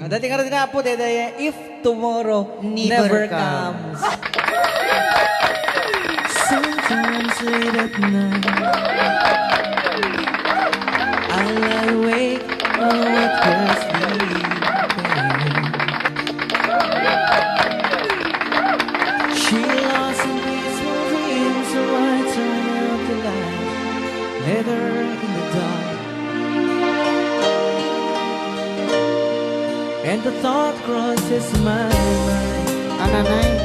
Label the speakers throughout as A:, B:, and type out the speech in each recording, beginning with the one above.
A: Dati nga rin na po, if tomorrow never comes. Sometimes late at night I lie awake at her sleeping. She lost in peaceful dreams, so I turn out the light, let her in the dark. And the thought crosses my mind,
B: Ananay,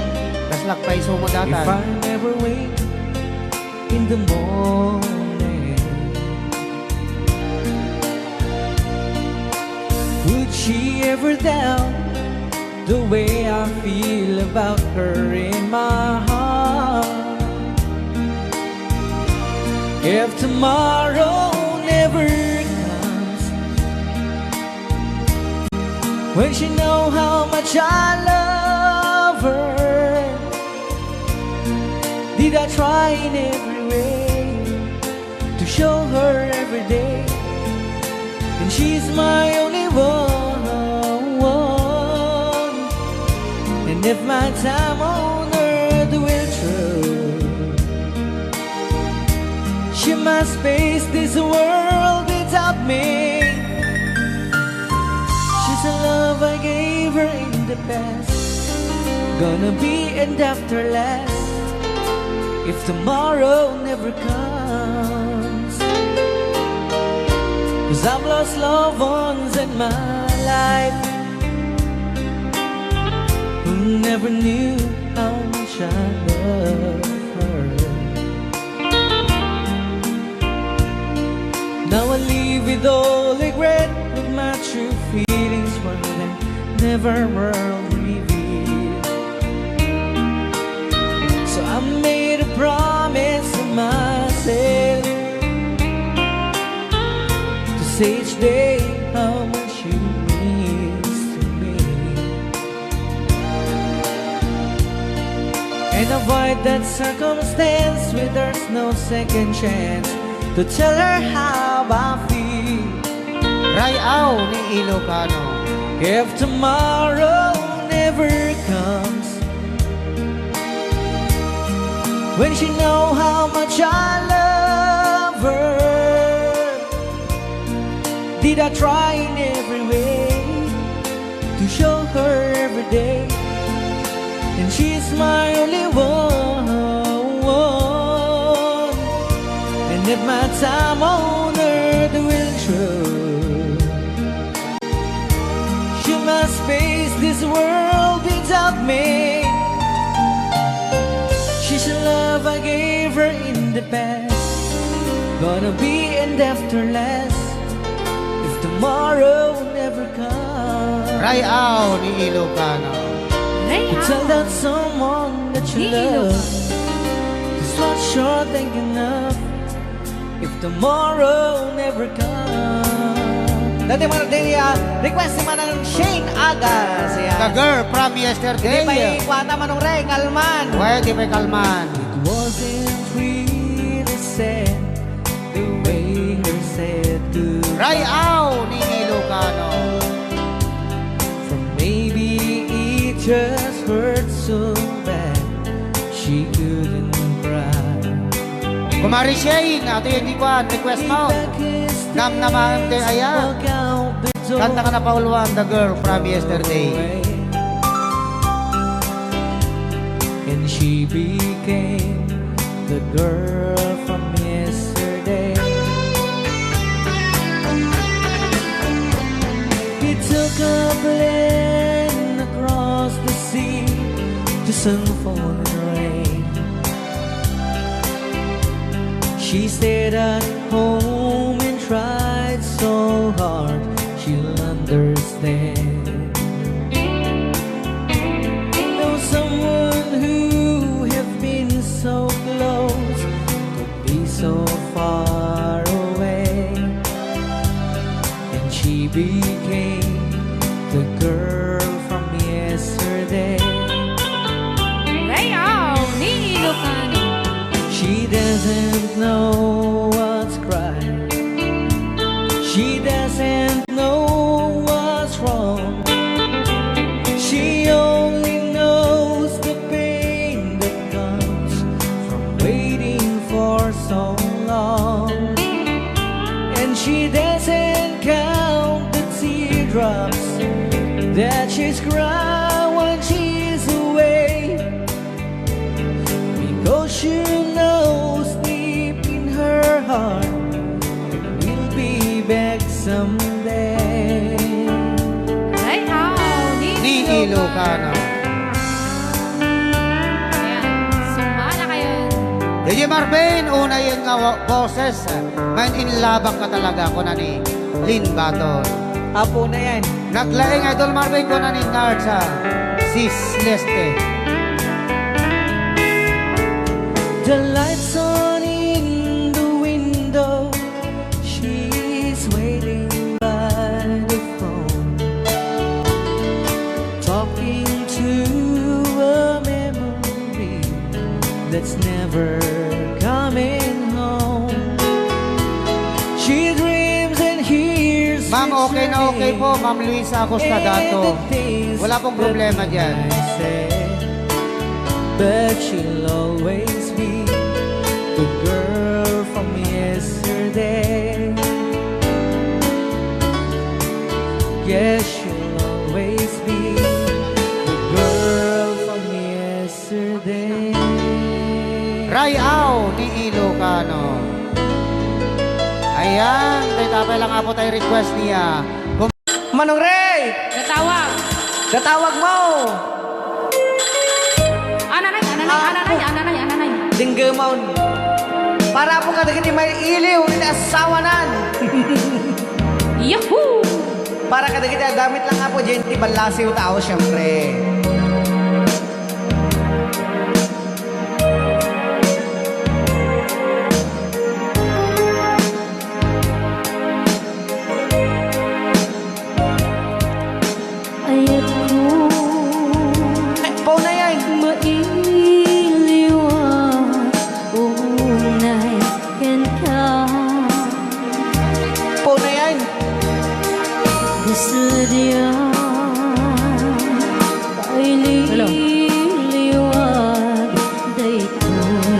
B: kaslak pa iso mo
A: if
B: datan.
A: I never wake in the morning, would she ever doubt the way I feel about her in my heart? If tomorrow never comes, when she know how much I love her, did I try in every way to show her every day, and she's my only one. And if my time on earth will through, she must face this world without me. She's a love I gave her in the past, gonna be end after last if tomorrow never comes. 'Cause I've lost loved ones in my life who never knew how much I love her. Now I live with all regret, with my true feelings for them never were revealed. So I made a promise to myself to say each day how much you means to me, and avoid that circumstance where there's no second chance to tell her how I feel.
B: Rayaw ni Ilocano.
A: If tomorrow never comes, when she know how much I love her, did I try in every way to show her every day, and she's my only one. And if my time on earth will through, she must face this world without me. She's a love I gave her in the past, gonna be end after last if tomorrow never comes.
B: Rayaw ni Ilocano.
A: You tell that someone that you love, just what you're thinking of if tomorrow never comes. Dati mo natin request naman ng Shane Agas.
B: The girl from
A: Hindi
B: yesterday.
A: pa ikwata man ng Reng Alman.
B: Pwede may kalman.
A: It wasn't really sad the way her said to
B: Rayaw ni Ilocano.
A: for maybe it just hurt so bad she couldn't cry.
B: Kumari Shane, ato yung ikuan, request mo. Nam naman din ayan. Kanta ka na pauluan, the girl from yesterday.
A: And she became the girl from yesterday. He took a plane across the sea to some falling rain. She stayed at home and tried so hard she'll understand. Though someone who have been so close could be so far away, and she became the girl from yesterday.
C: Rayaw ni Ilocano.
A: She doesn't know what's right. She doesn't know what's wrong. thoughts that she's crying when she's away, because she knows deep in her heart we'll be back someday.
C: Ay,
B: Ni Ilocano.
C: Ayan, sumala kayo.
B: DJ Marvin, una yun nga boses. Ngayon inlabang ka talaga ko na ni Lynn Baton.
A: Apo na yan.
B: Naglaing Idol Marvin ko na ni Narza, Sis Leste.
A: The lights on in the window, she's waiting by the phone, talking to a memory that's never coming home. She dreams and hears.
B: Ma'am, okay na okay po. Ma'am Luisa Acostadato. Wala pong problema dyan.
A: But she'll always be the girl from yesterday. Yes, she'll always be the girl from yesterday.
B: Rayaw ni Ilocano. Ayan, tapay lang nga po tayo request niya.
A: Manong Ray!
C: Natawag.
A: Katawag mo!
C: Ananay.
A: Dinggamon. Para po kadagiti may iliw, hindi asawanan.
C: Yahoo!
A: Para kadagiti damit lang nga po, genti balasiw tao, syempre.
D: Ayat ko
A: Pau na yan.
D: mailiwan unay kanta
A: Pau na yan.
D: Desadya ay liliwag daytoy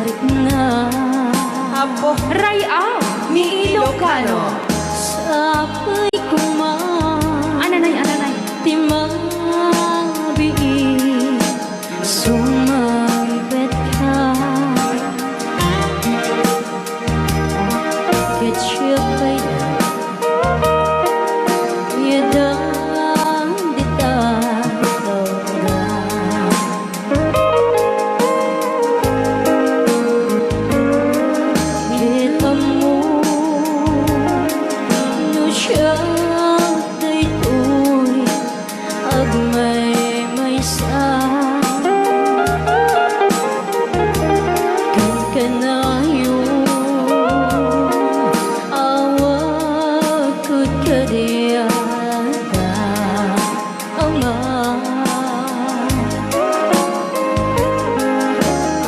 D: rikna
A: Apo.
C: Rayaw ni Ilocano.
D: sapay kuman
C: Ananay.
D: timabi sumambet ka kecil yadang ditatawagan kita mo no siya daytoy agmay sa kan kanayo awag kud kadiyada ama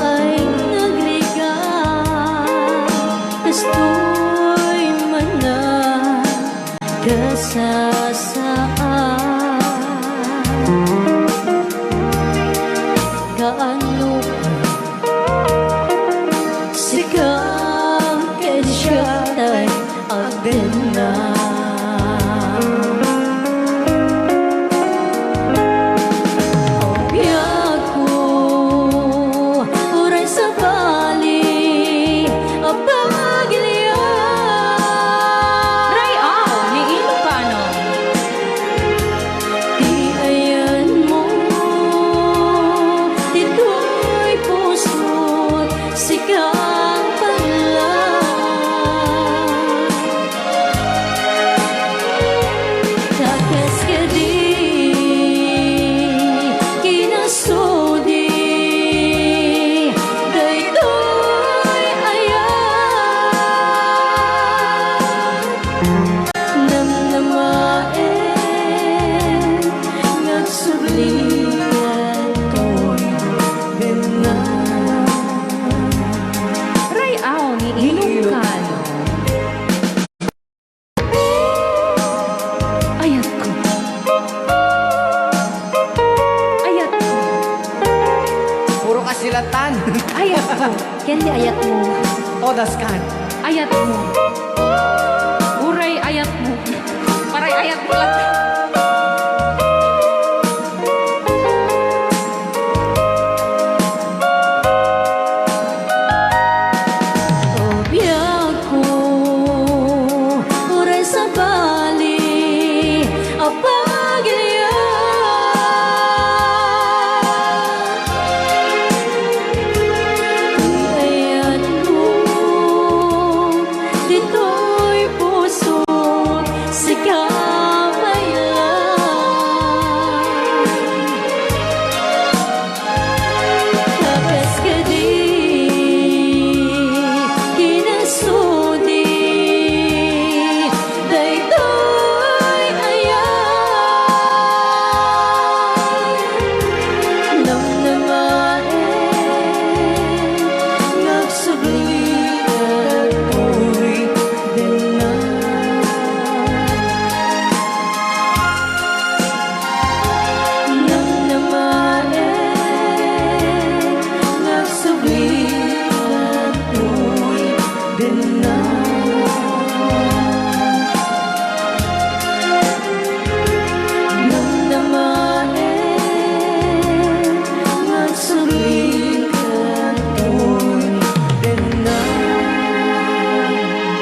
D: ay nagligaw kastoy manan kasasaan kaano sigang kesyatay agden na biyak ko uray sa bali apagilian
C: Rayaw ni Ilocano.
D: di ayan mo dito'y puso't sigang panlan takas ka di kinasudi daytoy ayan namnamaen nagsublian to'y na
C: Rayaw ni Ilocano. Ayat ko.
A: Puro kasilatan.
C: Ayat ko.
D: kendi ayat mo
A: Todas kan.
C: Ayat mo. Uray ayat mo. Paray ayat mo lang.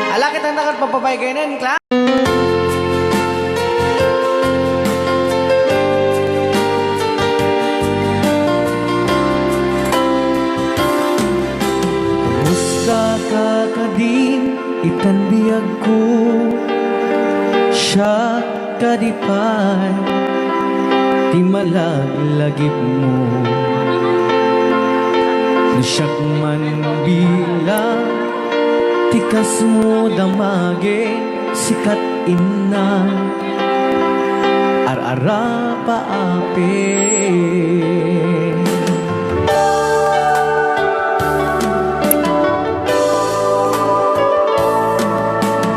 A: Alakit ang nakat papabay kayo na, Kla. Muska kakadin itanbiyag ko siya kadipay ti malaglagip mo siyak man bilang tikas mo damage sikat inna ar-ara paape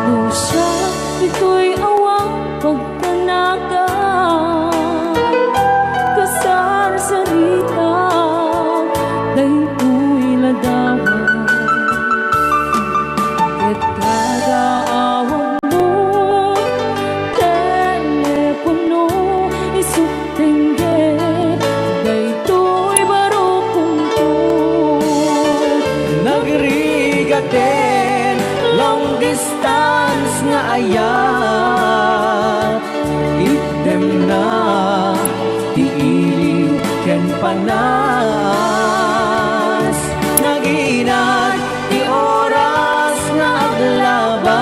D: Pusa, ito'y awang pagtanaga kasar sarita dahil ko'y ladawan at kada awang mo telepono isutengge dahil to'y barokong ko
A: nagrigaten long distance nga ayat idem na tiiliw ken panas naginat ti oras nga aglabas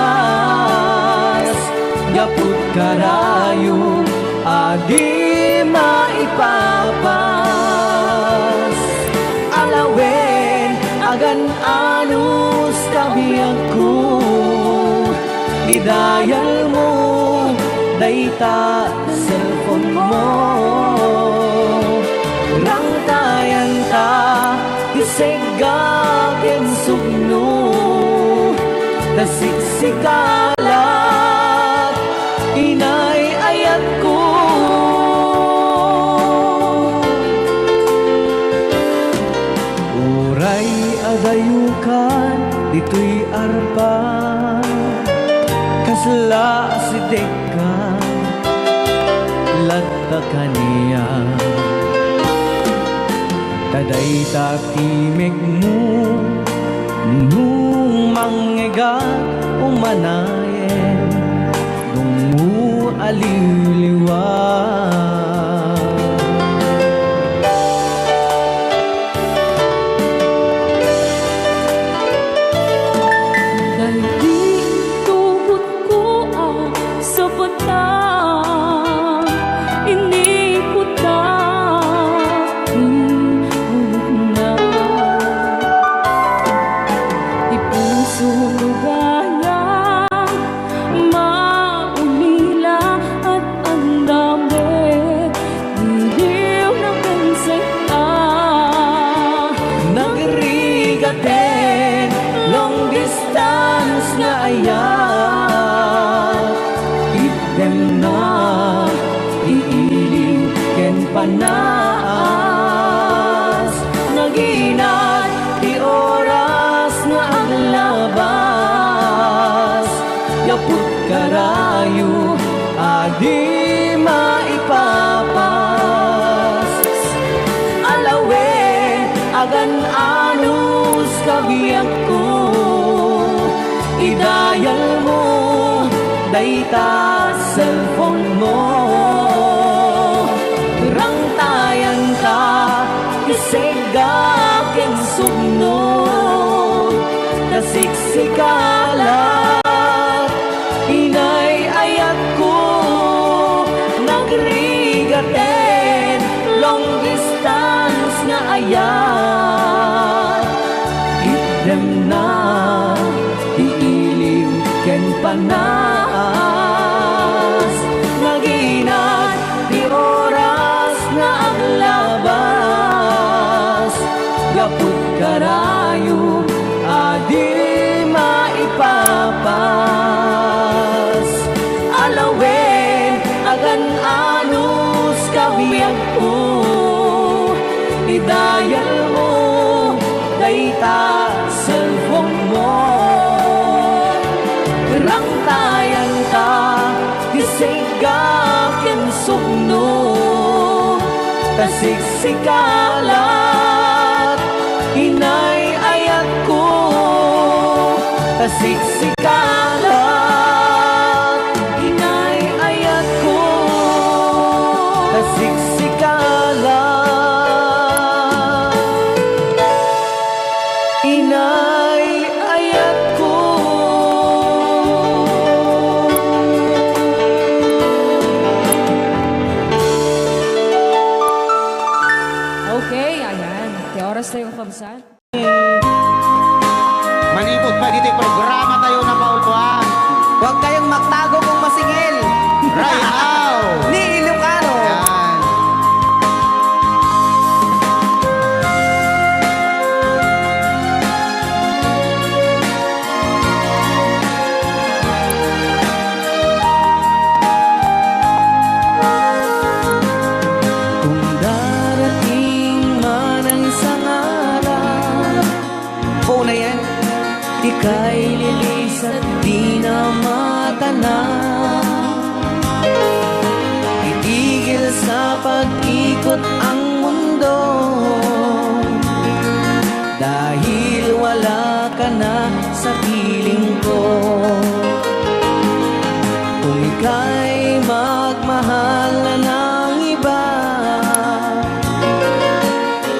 A: gaput karayo adi maipapas alawen agan anus kabiyag ko didayal mo dayta cellphone mo rang tayan ta isegagin sugno tasiksikalat inay ayat ko uray agayukan dito'y arpa kasla si deka latta kaniya taday takimek mo nung mangega umanayen nung mo aliliwan
D: dahil di tubot ko sa batang iniputan na di puso lugayang maulila at ang dami diliw na kansaya
A: nagrigaten long distance nga ayat idem na iiliw ken panas naginat ti oras nga aglabas yaput karayo adi maipapas alawen agan anus kabiyag ko idayal mo dayta cellphone mo kalat, inay-ayat ko, nagrigaten, long distance nga ayat. Item na, iiliw, ken panas, naginat, di oras na aglabas, gaput karayo, adi maipapas. Alawen, agan anus kabiyak ko, idayal mo, dayta cellphone mo. Rang tayan ka, kisiga ken sugno, kasiksikalat, inay-ayat ko, kasiksikalat, inay-ayat ko, kasiksikalat, inay-ayat ko.
C: Okay, ayan. Kaya oras tayo kabsat.
B: Manipot pa dito yung programa tayo na paulpuan.
A: Huwag kayong magtago kung masingil.
B: Right now!
A: Ni Ilocano.
B: Yan.
A: Kung darating man ang isang araw, po na yan, ika'y lilis at di na matanaw. Itigil sa pag-ikot ang mundo, dahil wala ka na sa piling ko. Kung ika'y magmahal na ng iba,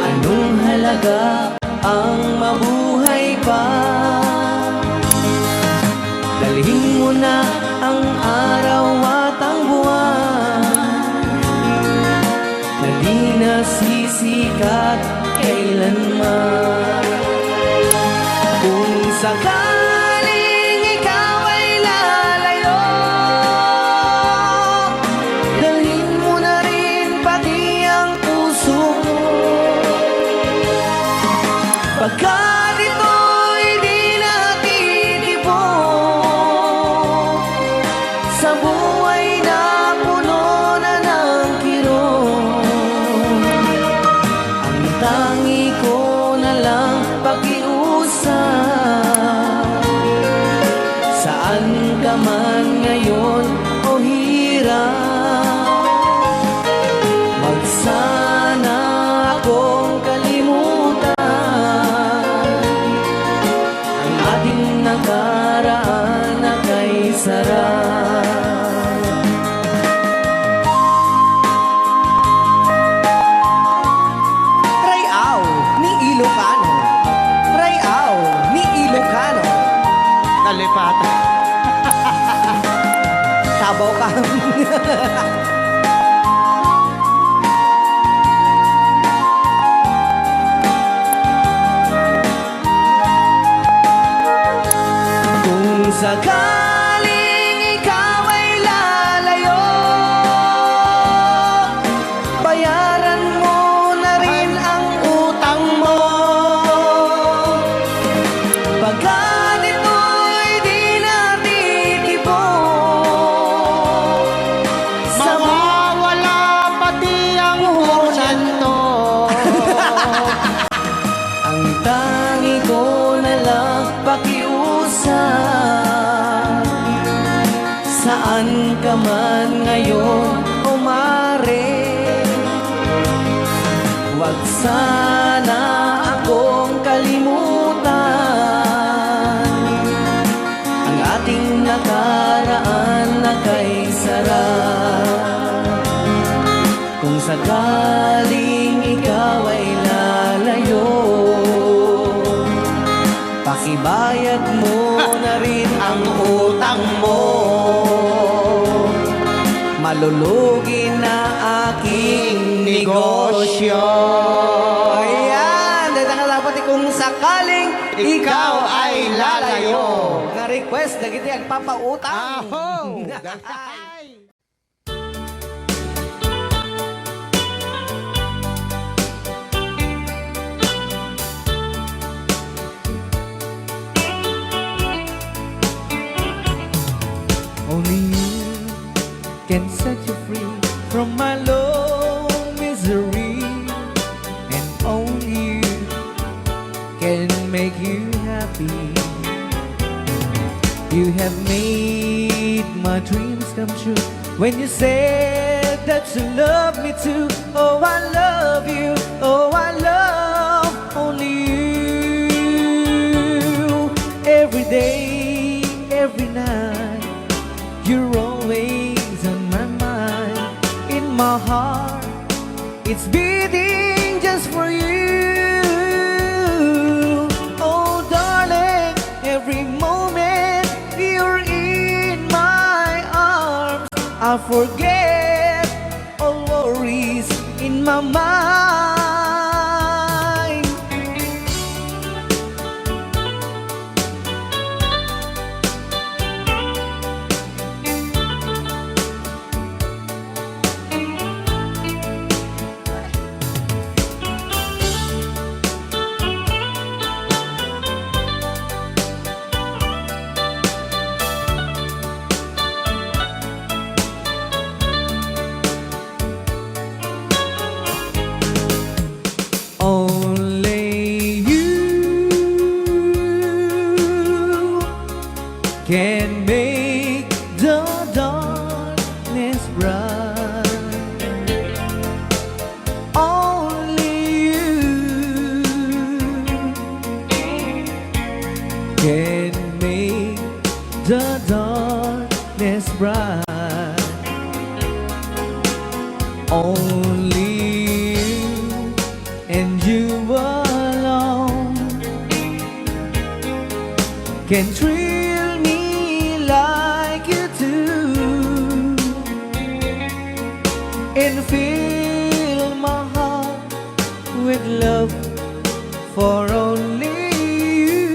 A: anong halaga ang mabuhay pa? Dalhin mo na ang araw at ang buwan, na di nasisikat kailanman. Kung sakaling ikaw ay lalayo, dalhin mo na rin pati ang puso mo. Pagkat ito'y di natitipon sa buhay na puno na ng kirot, ang tangi ko na lang pakiusap. Saan ka man ngayon o hirap, wag sana akong kalimutan ang ating nakaraan na kay sarap. Rayaw ni Ilocano, Rayaw ni Ilocano.
B: Nalipatan.
A: Tabaw ka. Kung sakaling ikaw ay lalayo, bayaran mo na rin ang utang mo. Pagkat ito'y di natitipon sa
B: Mawawala pati ang porsyento.
A: ang tangi ko na lang pakiusap. Saan ka man ngayon o mare, wag sana akong kalimutan ang ating nakaraan na kay sarap. Kung sakaling ikaw ay lalayo, pakibayad mo malulugi na aking negosyo. Ayan, dahil dapat kung sakaling ikaw ay lalayo. Nga request na kita ang papautang.
B: Aho!
A: Only you can set you free from my low misery, and only you can make you happy. You have made my dreams come true when you said that you love me too. Oh, I love you. Oh, I love only you. Every day, every night, you're always on my mind. In my heart, it's beating just for you. Oh, darling, every moment you're in my arms, I forget all worries in my mind. Only you can make the darkness bright. Only you can make the darkness bright. Only you and you alone can thrill me like you do, and fill my heart with love for only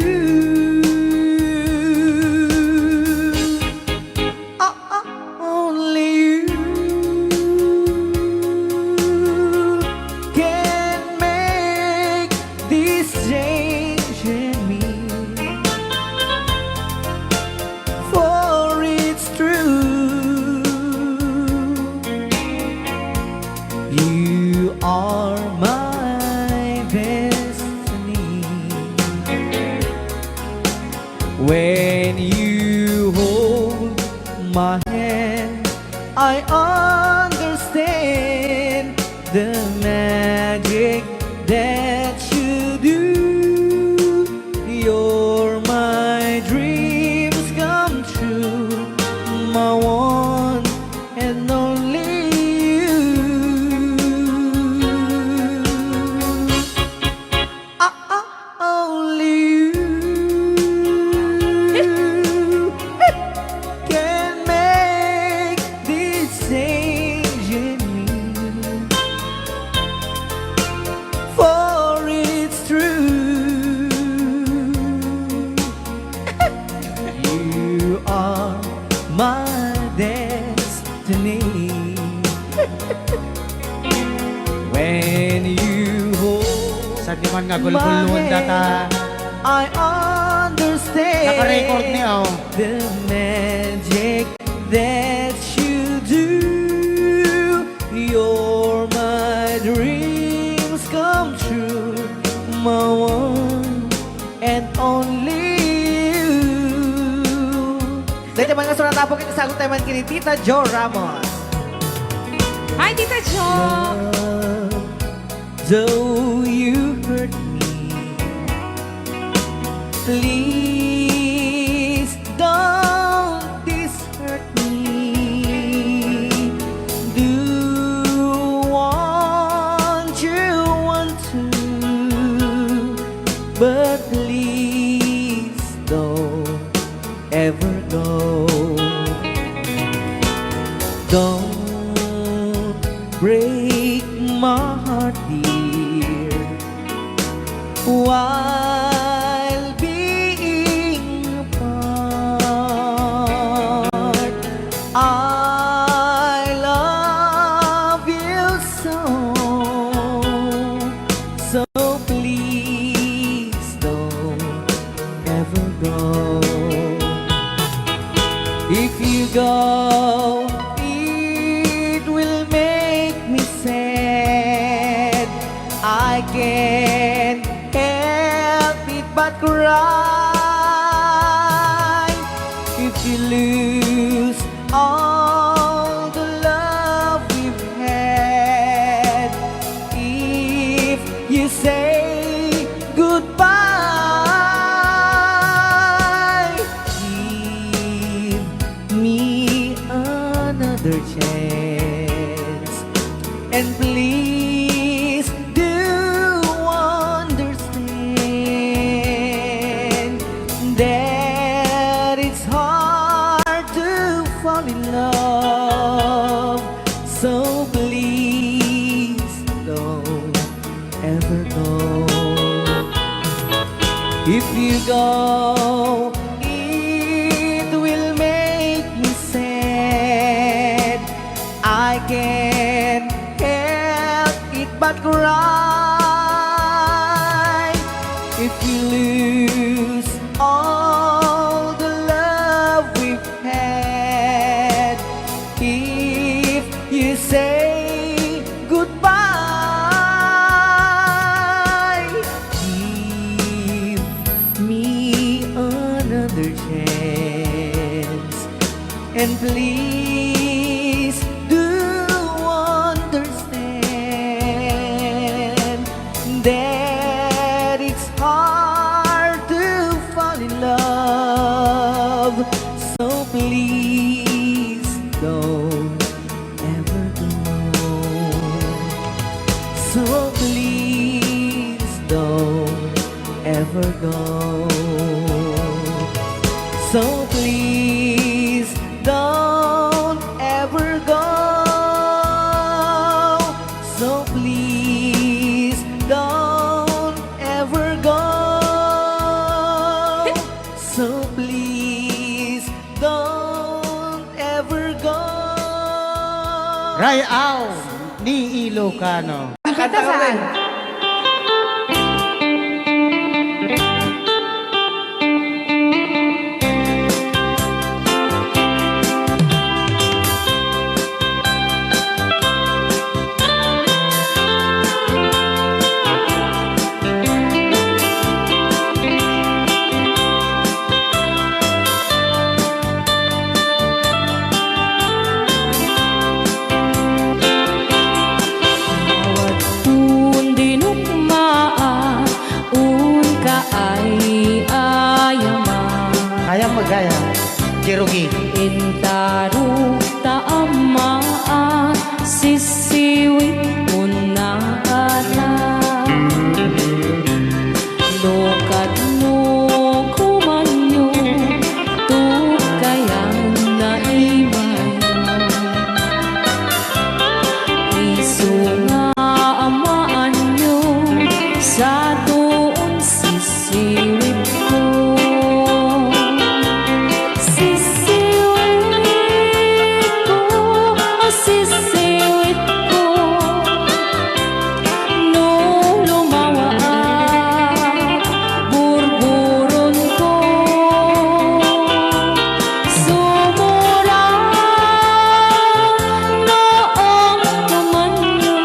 A: you. Only you can make this change in me, for it's true. You are my destiny. When you hold my hand, I understand the magic that you do. You're my dreams come true, my one and only you. Only you can make this change in me, for it's true. You are my destiny. When you hold
B: Sa di man nga gulgulun data.
A: I understand
B: Naka-record niya, oh.
A: the magic that you do. You're my dreams come true, my one and only you. Dahil naman nga sunatapok kita sagot tayo man kini Tita Jo Ramos.
C: Hi, Tita Jo!
A: Though you hurt me, please don't hurt me. Do want to, but please don't ever go. Don't break my heart, dear, while being apart. I love you so, so please don't ever go. If you go, it will make me sad. I can't help it but cry. If you lose all the love we've had, if you say goodbye, give me another chance, and please do understand that it's hard to fall in love. So please don't ever go. If you go, it will make me sad. I can't help it but cry. If you lose all the love we've had, if you say goodbye, give me another chance, and please do understand that it's hard to fall in love. So please don't ever go. So please don't ever go. So please don't ever go. So please don't ever go. So please don't ever go.
B: Rayaw ni Ilocano.
C: Kita saan?
D: Bawat dinukmaan, ka ay ayaman.
B: Kaya magaya. Kirugi.
D: Intaruk taamaan, sisiwit mo na alam. Lokat mo kumanyo, tukayan na imay. Isu nga amaan nyo, sa doon sisiwit ko. Sisiwit ko, sisiwit ko. No lumawaak, burburon ko. Sumura noong kumanyo,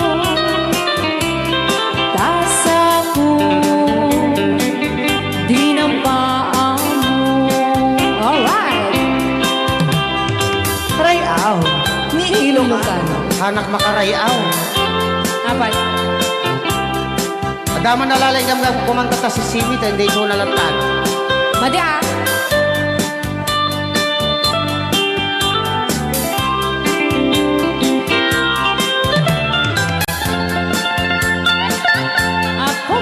D: tasa ko dinampaan mo.
C: Alright!
A: Rayaw ni Ilocano.
B: Hanak makarayaw.
C: Apat.
B: Adama nalalay kam kumanta ta si Simit, hindi ko nalatan.
C: Madi ah! Apo.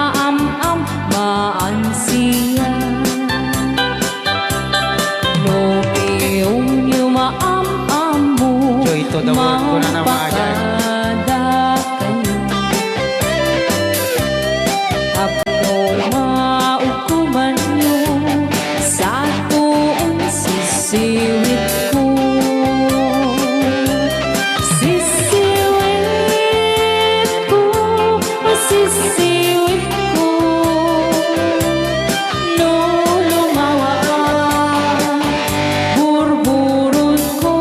D: maam-am maansiya no iyong yu maam-am mo
B: Joy to the world ko na naman agad.
D: Apno maukuman nyo sa tuong sisiwit ko. Sisiwit ko, sisiwit ko. No lumawa ang burburot ko.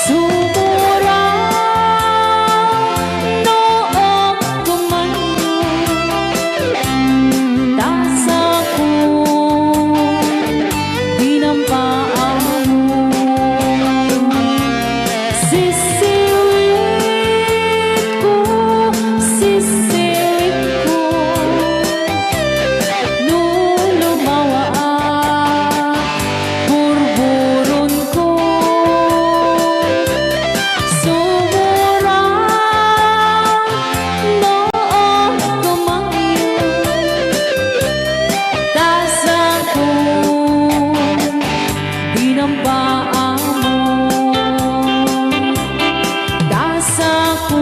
D: Sumura noong kumanyo. Tasa ko dinampaan mo. Sisiwit ko, sisiwit ko. No lumawa ang burburon ko. Sumura noong kumanyo. Tasa ko dinampaan mo. Tasa ko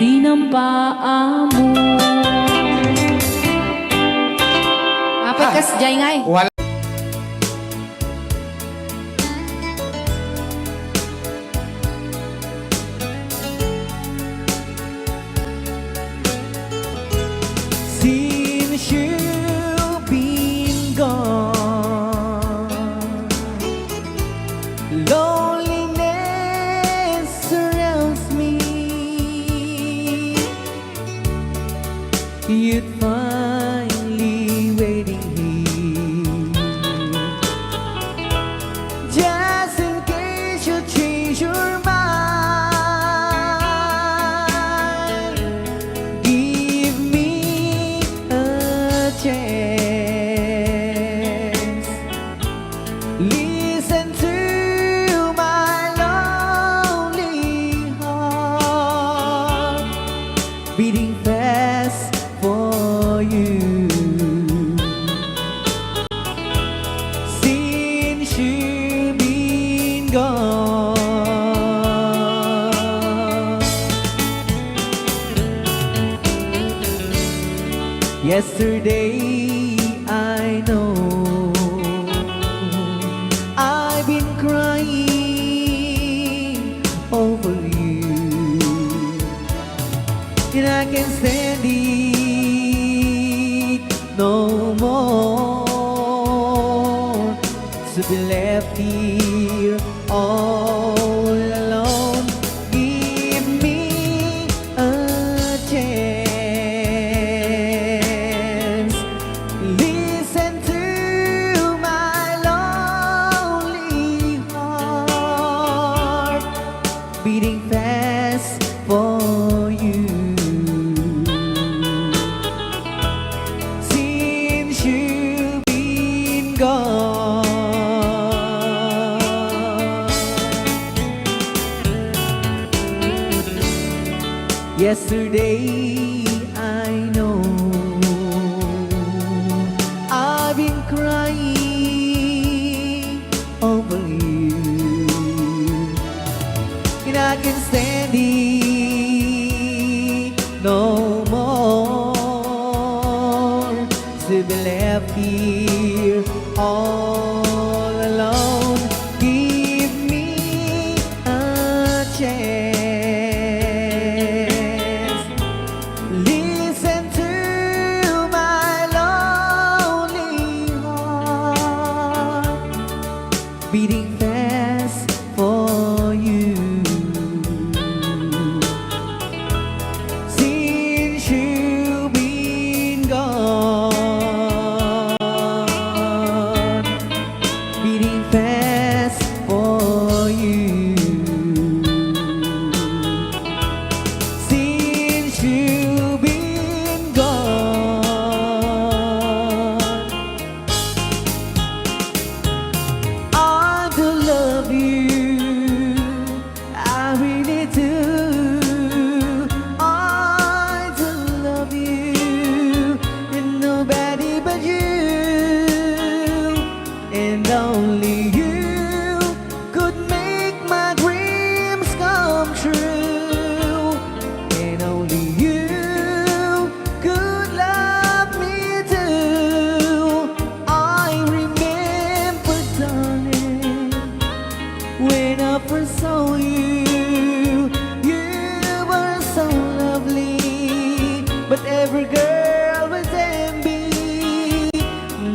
D: dinampaan mo.
C: Apat kas jay ngay.
B: Wala.
A: Since you've been gone, loneliness surrounds me. You'd finally waiting here, just in case you change your mind. Give me a chance. Listen to my lonely heart beating fast for you. Since you've been gone, yesterday I know I've been crying over you, and I can't stand it no more to be left here all alone. Give me a chance. Listen to my lonely heart beating fast for you. Since you've been gone, yesterday I know I've been crying over you, and I can't stand it no more to be left here all alone. Give me a chance. Listen to my lonely heart beating fast for you. Since you've been gone,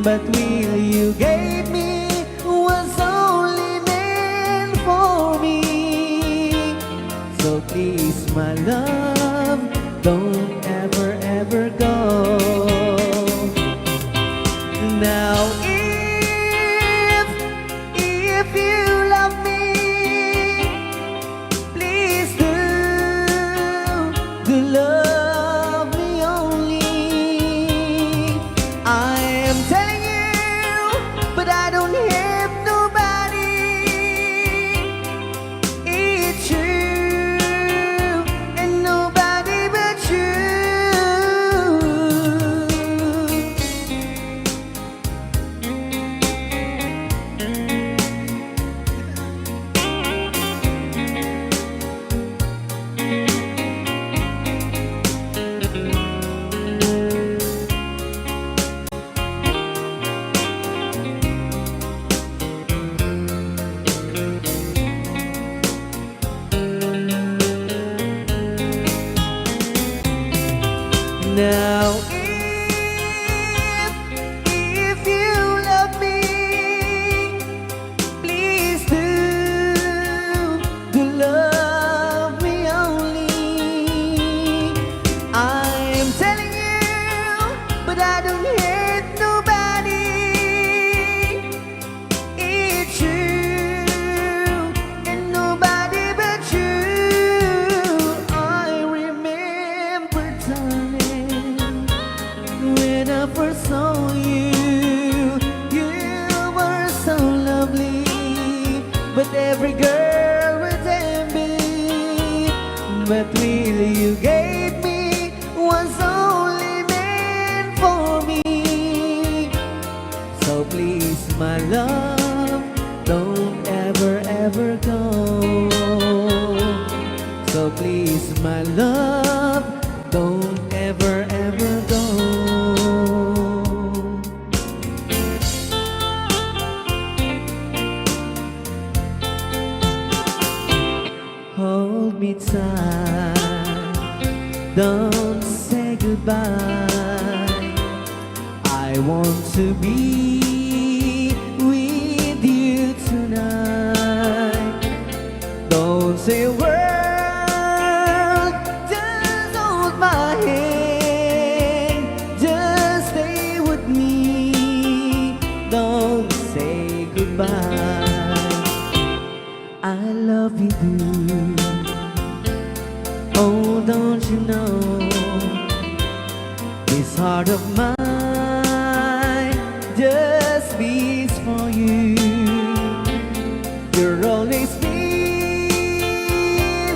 A: but will you gave me was only meant for me. So please, my love, don't ever, ever go. Now if you love me, please do love me only. I am telling you, but I don't have nobody. It's true, and nobody but you. Now if you love me, please do love me only. I'm telling you, but I don't hate nobody. It's you and nobody but you. I remember, darling, when I first saw you, you were so lovely, but every girl was envy. But really you gave me was only meant for me. So please, my love, don't ever, ever go. So please, my love, don't ever, ever go. Hold me tight, don't say goodbye. I want to be with you tonight. Don't say a word, just hold my hand, just stay with me. Don't say goodbye. I love you, dude. Oh, don't you know, this heart of mine just beats for you. You're always be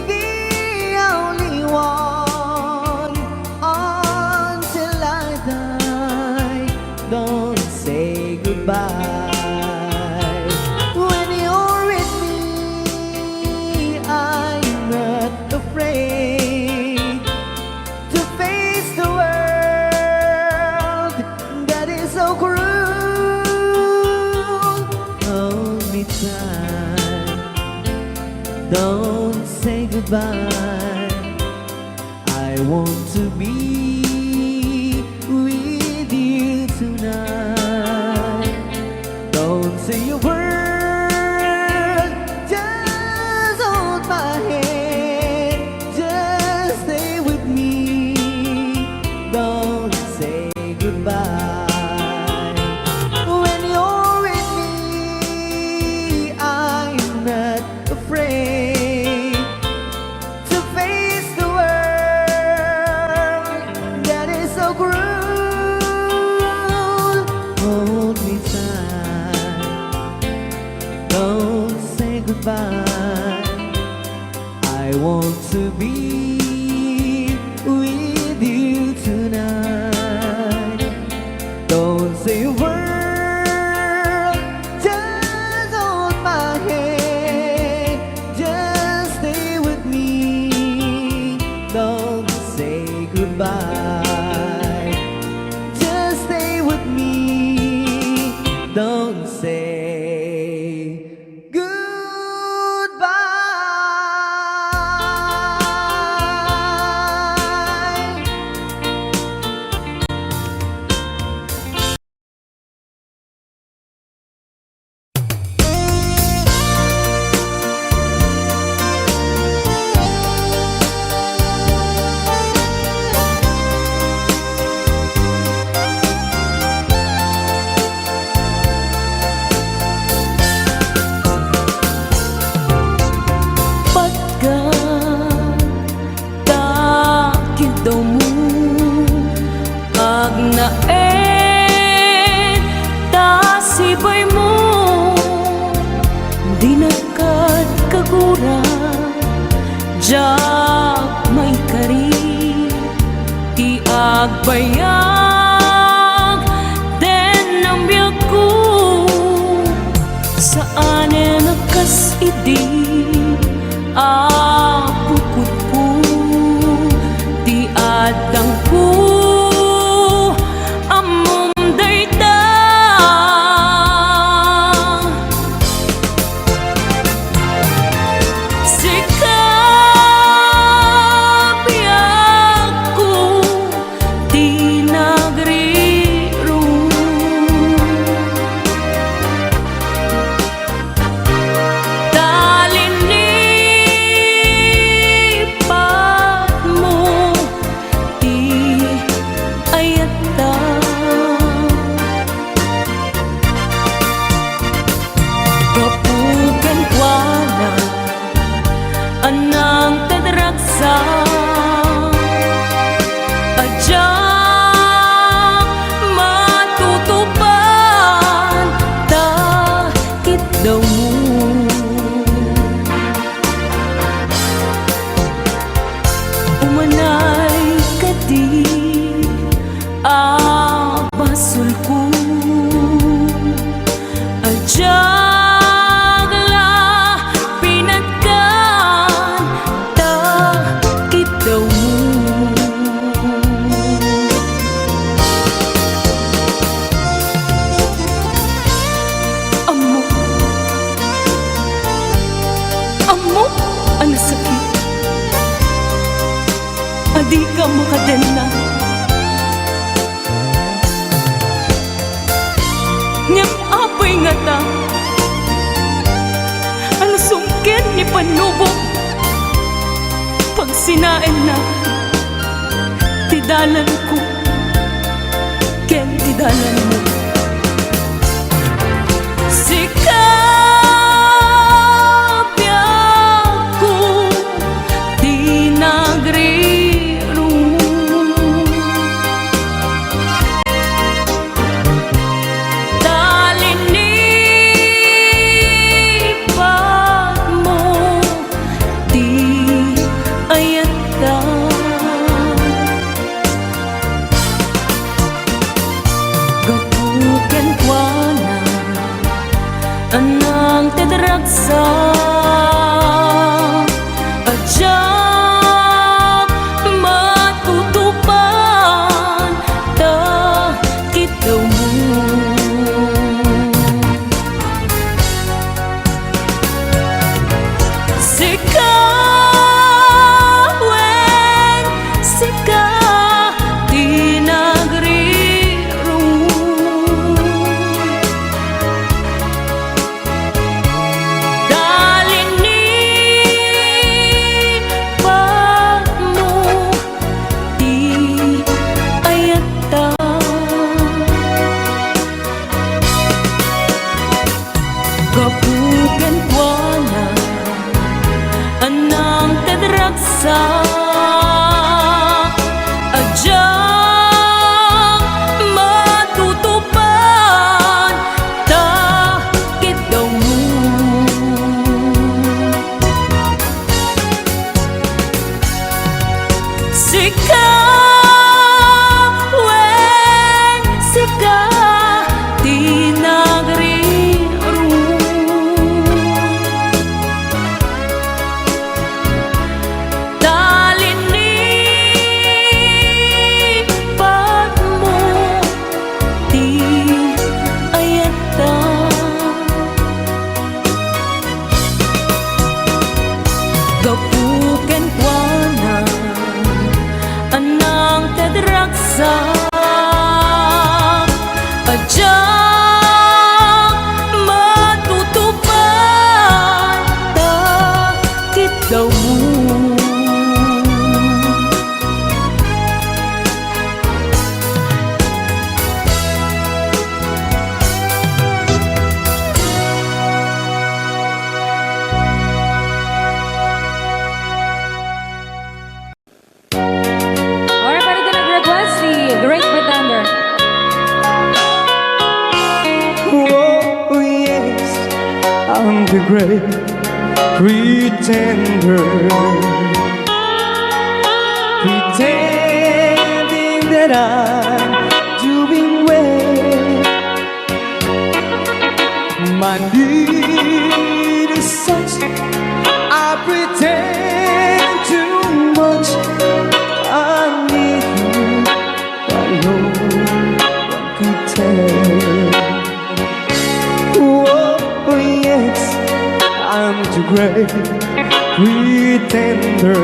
A: the only one until I die. Don't say goodbye. When you're with me, I'm not afraid to face the world that is so cruel. Hold me tight, don't say goodbye. I want to be with you tonight. Don't say a word, just hold my hand, just stay with me. Don't say goodbye. When you're with me, I'm not afraid to face the world that is so cruel. Hold me tight, don't say goodbye. I want to be with you tonight. Don't say a word, just hold my hand, just stay with me. Don't say goodbye, just stay with me. Don't say
D: naen tasibay mo di nakat kagura jak may kari ti agbayag den ang biyak ko saan nakas idi apukot ko ti adang ko amom dayta sikap biyak ko ti nagriro talinipat mo ti ayata kapugan kuana anang tadraksa adya matutupan takit daw mo umanay kadi basol ko adyagla pinagkan takit daw mo amo amo ang sakit adi ka makadena niyang apoy nga ta ang sungkit ni panubok pag sinain na tidalan ko ken tidalan mo sikap ko di nagriro talinipat mo di ayata gapuken kuana anang tedragsa adyak matutupan takit daw mo sikawen sika di nagriro talinipat mo di ayata kapugan kuana anang tadraksa adyang matutupan takit daw mo sikawen sika di nagriro talinipat mo di ayata gapuken kuana anang tadraksa adyang matutupan takit daw mo
C: Alright, para ito nag-request si Grace
A: the great pretender, pretending that I'm doing well. My need is such, I pretend too much. I need you, but no one could tell. Oh yes, I'm too great pretender.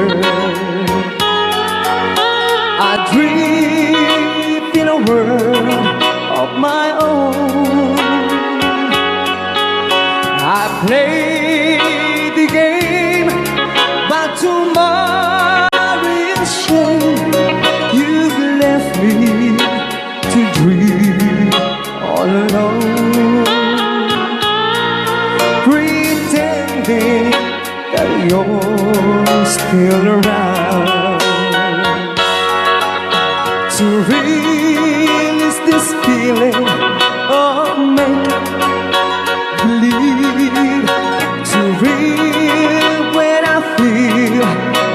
A: I dream in a world of my own. I play the game, but tomorrow is shame. You've left me to dream all alone, pretending that you're still around. To release this feeling of make-believe, to real when I feel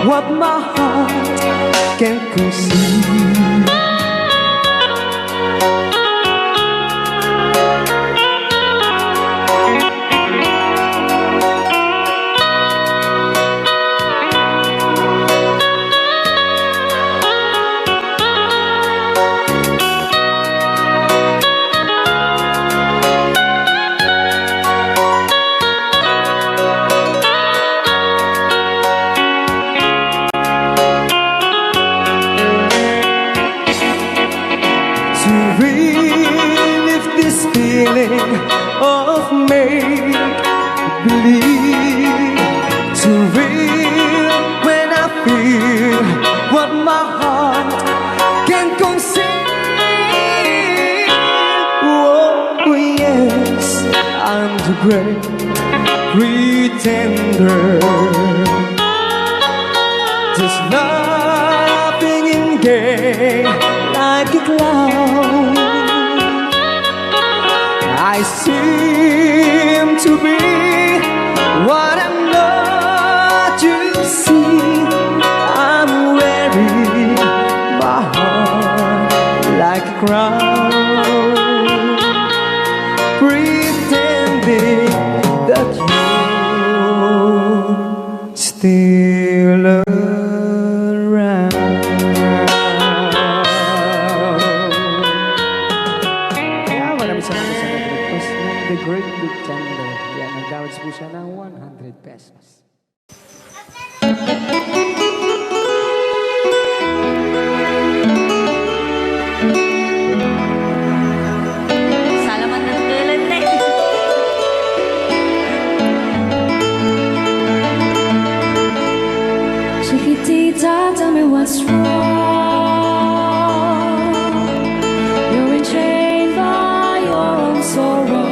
A: what my heart can't conceive. To relive this feeling of make-believe, to real when I feel what my heart can conceive. Oh yes, I'm the great pretender, just laughing in gay like a clown. I seem to be what I'm not. You see, I'm wearing my heart like a crown, pretending that you're still around. Maraming salamat sa nag-request ng The Great Big Thunder. Yan, nag-downloads po siya ng 100 pesos.
D: Salamat na tulan na eh.
C: Chiquitita, tell me what's wrong. You're enchained by your own sorrow.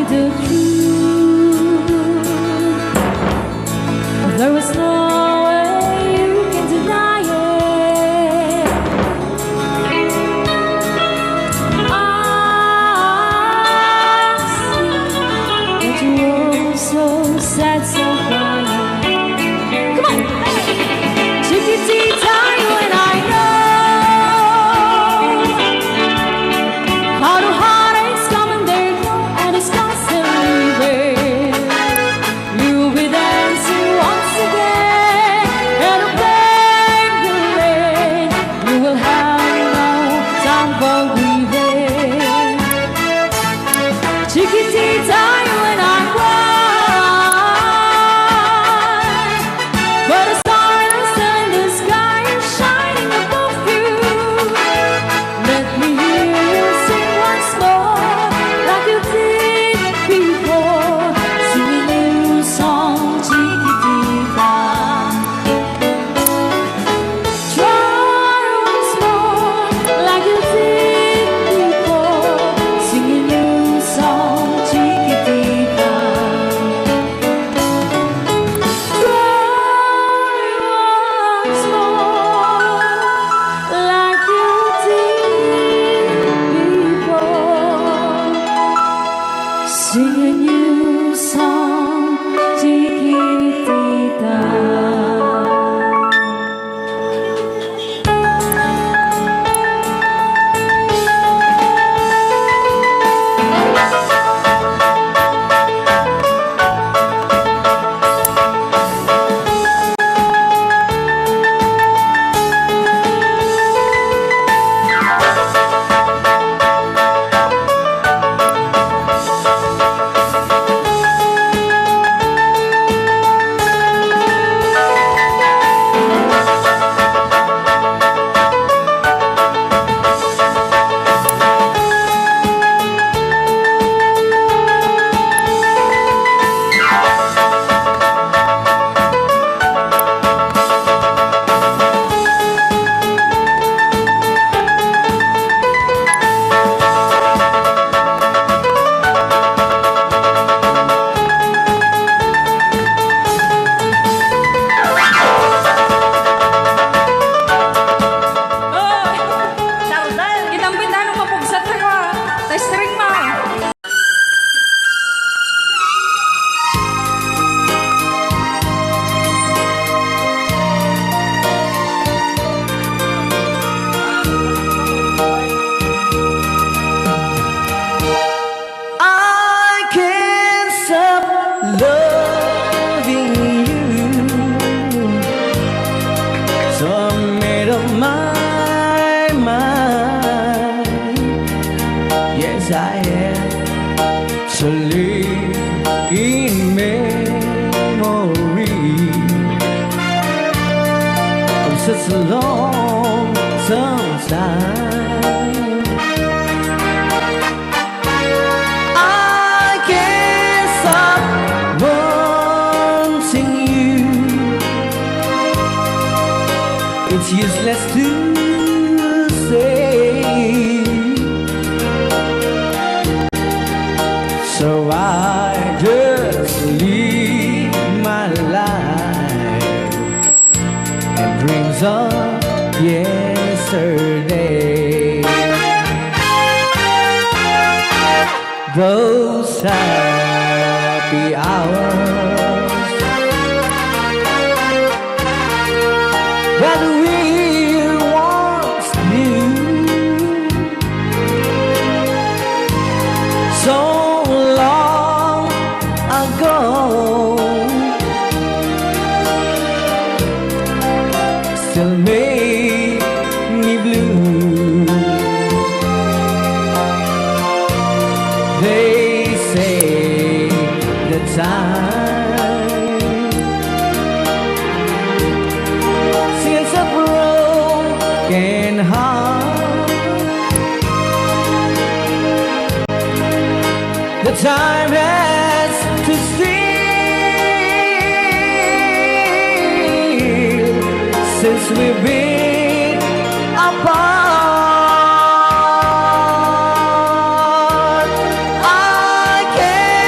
D: the truth. There was no way you can deny it. I see that you were so sad, so crying. Come on, chiquitita, you and I know how the heartaches come and they go, and it's constantly there. You'll be dancing once again, and a pain will rain. You will have no time for grieving. Chiquitita, you and I cry, but the stars in the sky are shining above you. Let me hear you sing once more, like you did before. Sing a new song, chiquitita. Try once more, like you did before. Sing a new song, chiquitita. Try once more, like you did before. Sing a new song, chiquitita. Kitang pindahan ng mapugsat na ko. Testring mo.
A: I can't stop loving you, so I made up my mind. Yes, I am to live in memory of such a long time. I can't stop wanting you. It's useless to say, so I just live my life and dreams of yesterday. Those happy hours that we once knew, so long ago, still make me blue. They say the time since a broken heart, the time has to steal since we've been apart. I can't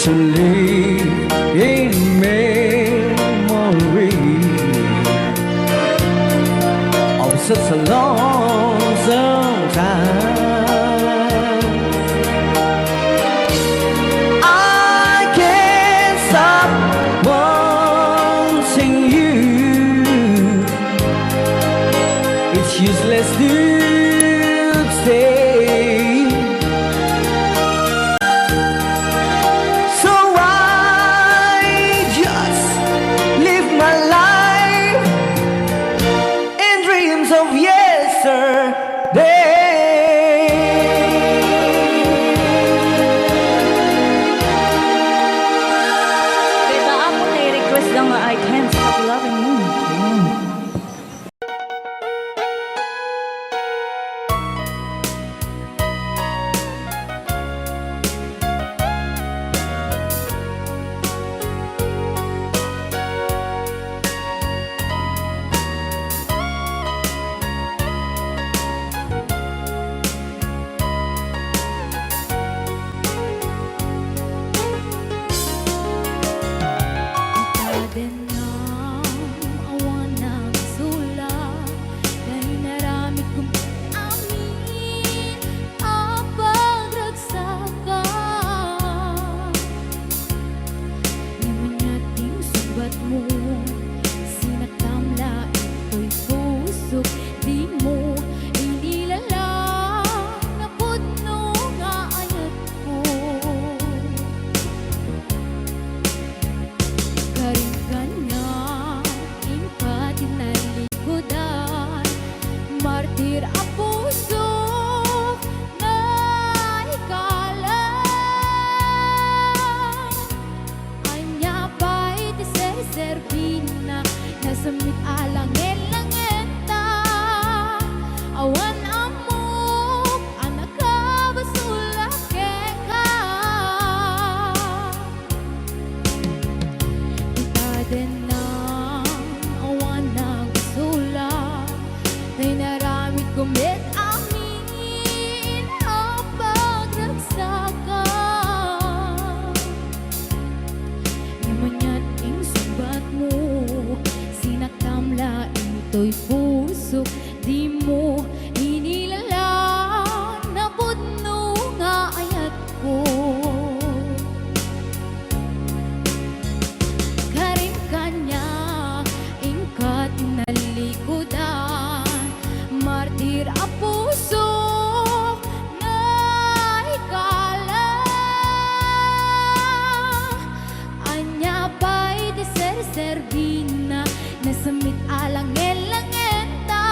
A: to live in memory of such a lonesome time. I can't stop wanting you. It's useless to stay. So I just live my life in dreams of yesterday.
D: Beta ako na-request lang nga I can't stop loving you. Martir ang puso na ikalan. Anya ba'y tiserservina na samit alangin-langenta. Awan amok anak ka basula keka. Kita din na awan na basula. Ay naramit kumit amin ang pagragsakan. Yamanyan ing subat mo, sinaktamla ito'y puso. Di mo inilala na pudno nga ayat ko. Karim kanya ing katinalikudan. Martir ang puso na ikalan. Anya ba'y deserservina na samit alangin-langenta.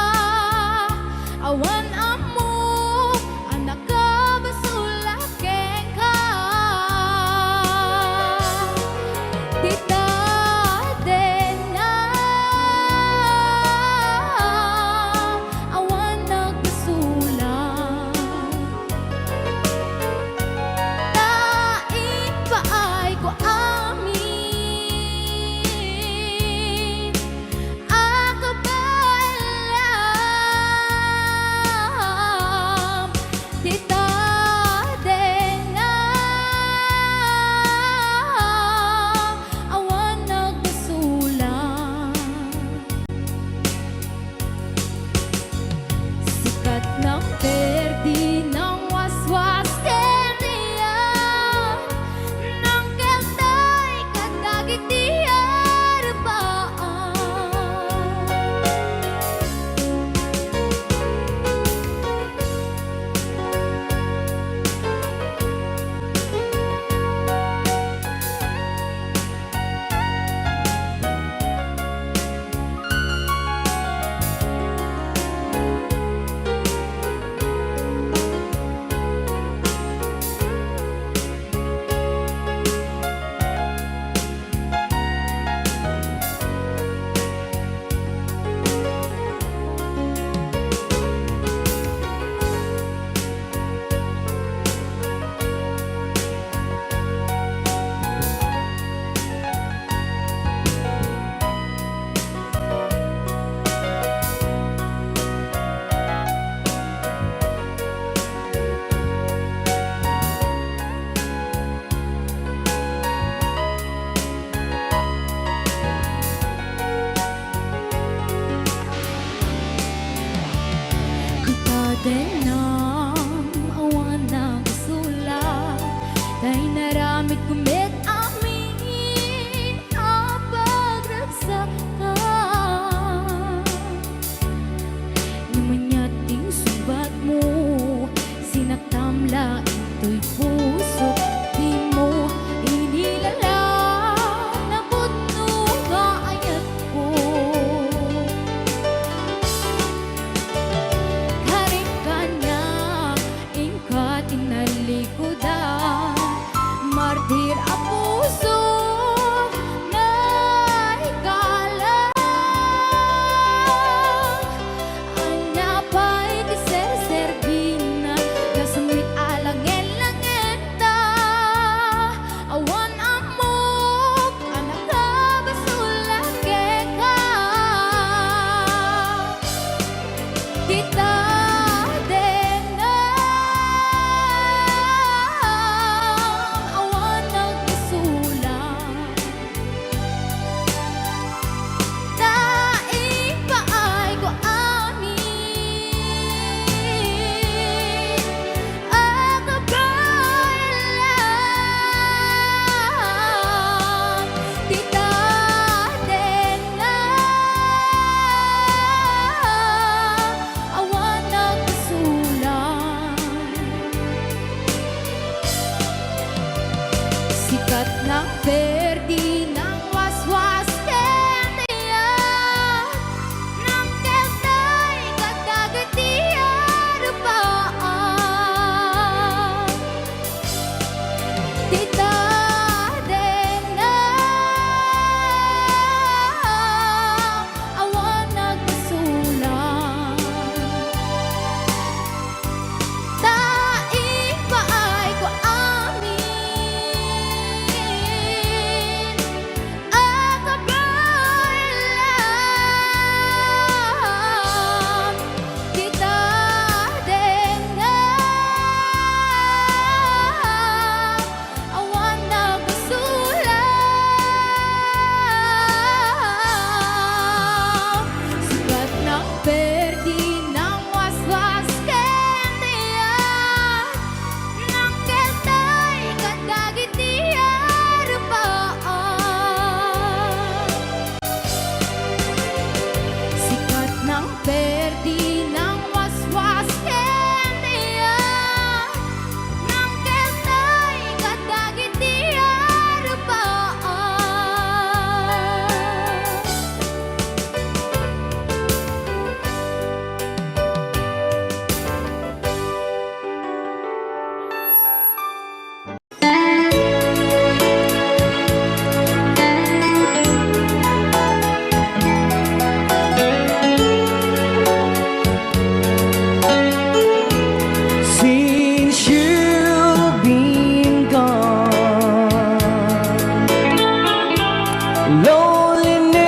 D: Sila'y naramit kumit amin ang pagragsakan. Namanyating subat mo, sinaktamla ito'y puso. Di mo inilalang na puno ka ayat ko. Karip ka na, ingkat inalikodan. Martir ang puso na ikalang. Anapay kiserserbina, kasamit alangen langenta. Awan amok, anak ka basulake ka. Kita din na awan nagkasulang. Daig pa ay ko amin ang kabalan. Kita din na awan nagkasulang. Sikat ng perdi ng waswas kendiyan, ng keltay kadagatiyan rupaan. Tita din na awan nagkasulang. Daig pa ay ko amin ang kabalan. Kita din na awan nagkasulang. Sikat ng perdi ng waswas kendiyan, ng keltay kadagitiyan rupaan. Sikat ng perdi ng waswas kendiyan, ng keltay kadagitiyan rupaan.
A: Since you've been gone, loneliness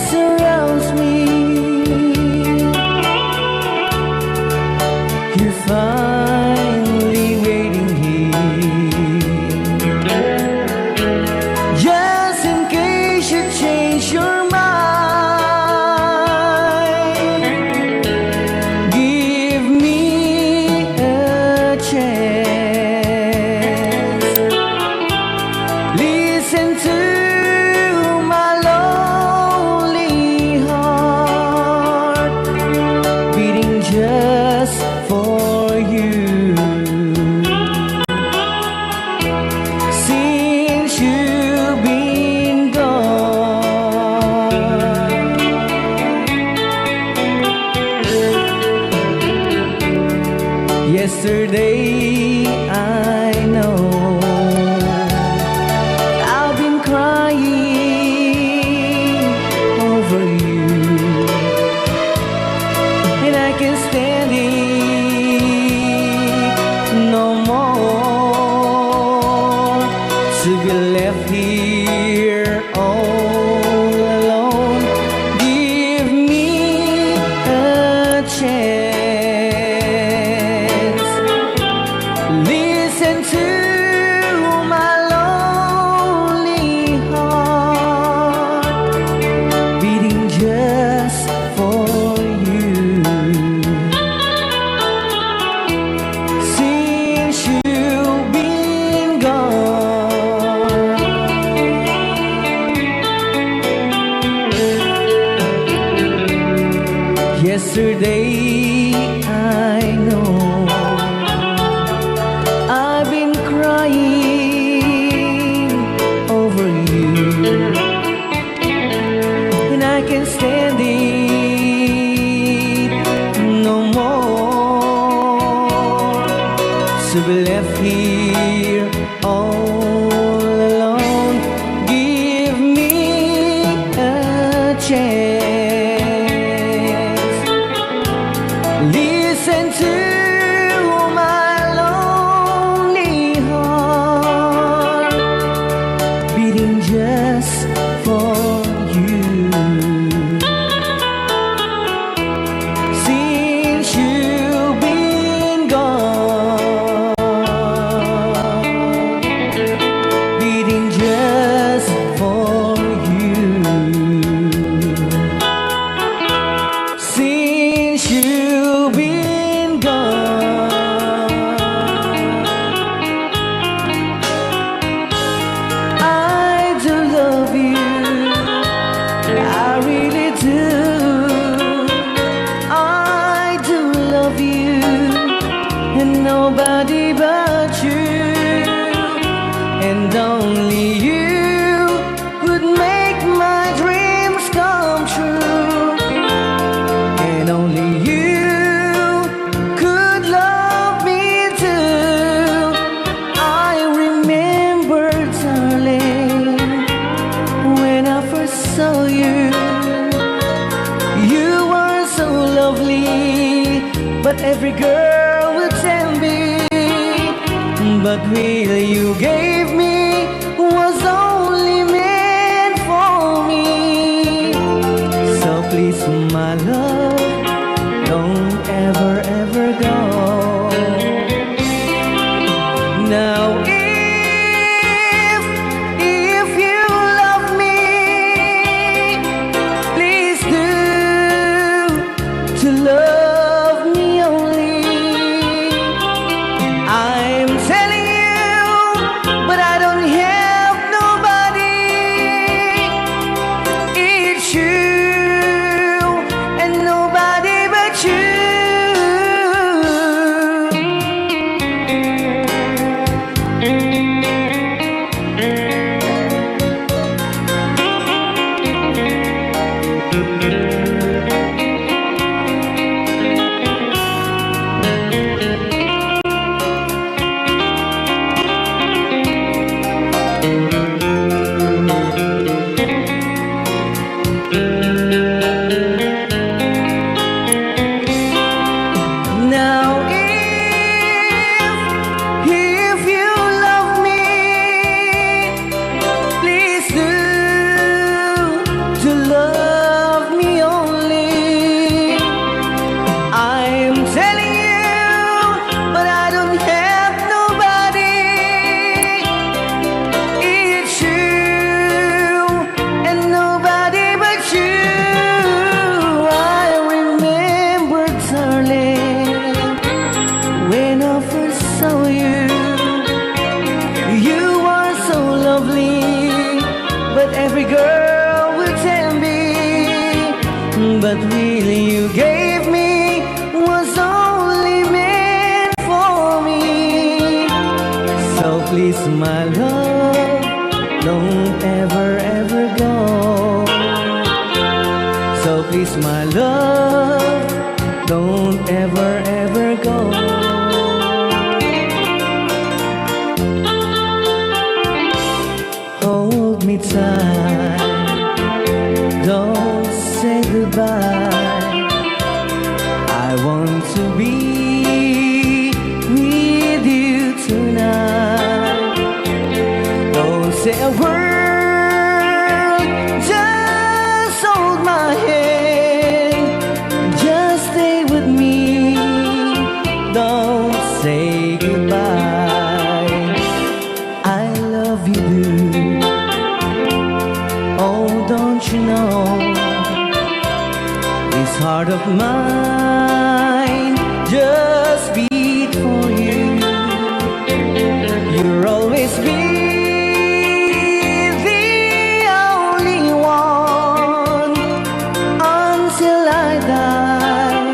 A: surrounds me. You're finally waiting here, just in case you change your mind. Give me a chance. Listen to my lonely heart beating just for you. Since you've been gone, yesterday I know I've been crying over you, and I can't stand it no more to be left here all alone. Give me a chance. Listen to my lonely heart beating just for you. Since you've been yesterday, I know I've been crying over you, and I can't stand it no more. To be left here all alone, give me a chance. Listen to my lonely heart beating just for you. Since you've been gone, beating just for you. Since you've been gone, I do love you, I really do. I do love you, and nobody but you, and only you would make my dreams come true, and only you could love me too. I remember, darling, when I first saw you, you were so lovely, but every girl would tell me, but will you gave me was only meant for me. So please, my love, don't ever, ever go. Now if you love me, please do to love me only. I'm telling you, but I don't have nobody. It's you and nobody but you. Now if you love me, please do to love me only. I'm telling you, but I don't have nobody. It's you and nobody but you. I remember, darling, when I first saw you, you were so lovely, but every girl would tell me, but really you gave me was only meant for me. So please, my love, don't ever, ever go. So please, my love, don't ever, ever go. Hold me tight, don't say goodbye. I want to be with you tonight. Don't say a word, just hold my hand, just stay with me. Don't say goodbye. I love you, dude. Oh, don't you know, this heart of mine just beat for you. You'll always be the only one until I die.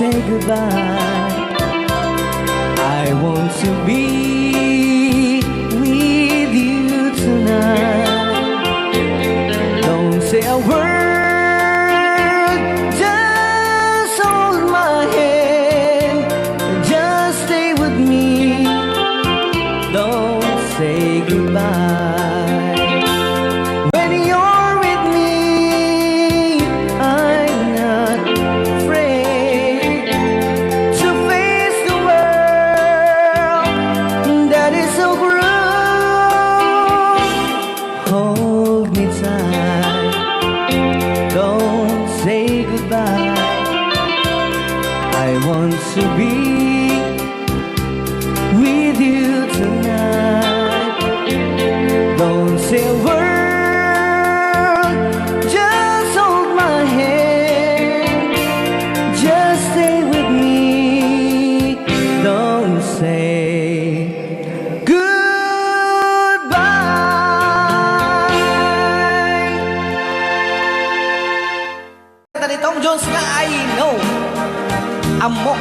A: say goodbye. I want to be with you tonight. Don't say a word, just hold my hand, just stay with me. Don't say goodbye. When you're with me, I'm not afraid to face the world that is so cruel. Hold me tight, don't say goodbye. I want to be with you tonight. Don't say a word, just hold my hand, just stay with me. Don't say goodbye. Kanta ni Tom Jones nga I know. Amok.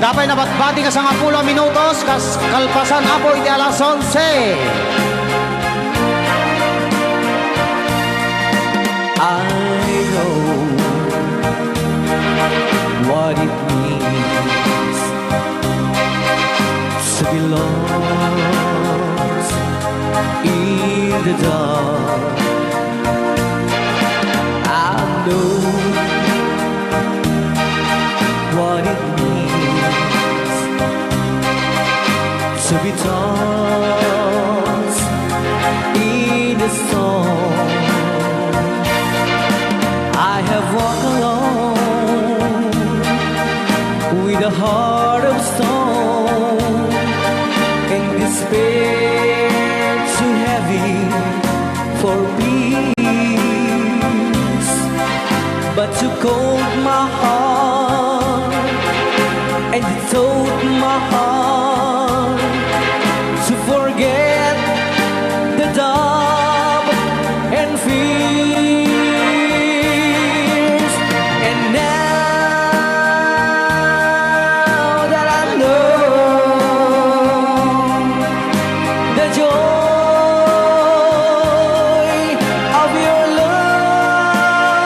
B: Dapat na batbati ka sa 10 minutos, kalpasan apo iti alas 11.
A: I know what it means to be lost in the dark. I know what it means to be tossed in the storm. I have walked alone with a heart of stone and despair too heavy for peace. But you cold my heart and you told my heart to forget the doubt and fears. And now that I know the joy of your love,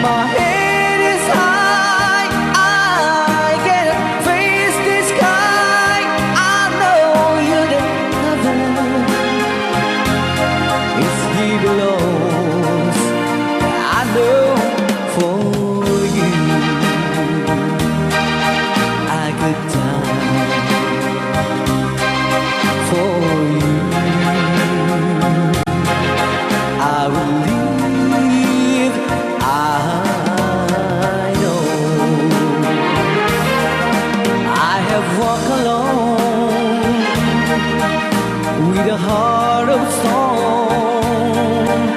A: my head is high, I can face the sky. I know you're the heaven is belongs. I know for you I could die for you. I will live. I know I have walked alone with a heart of stone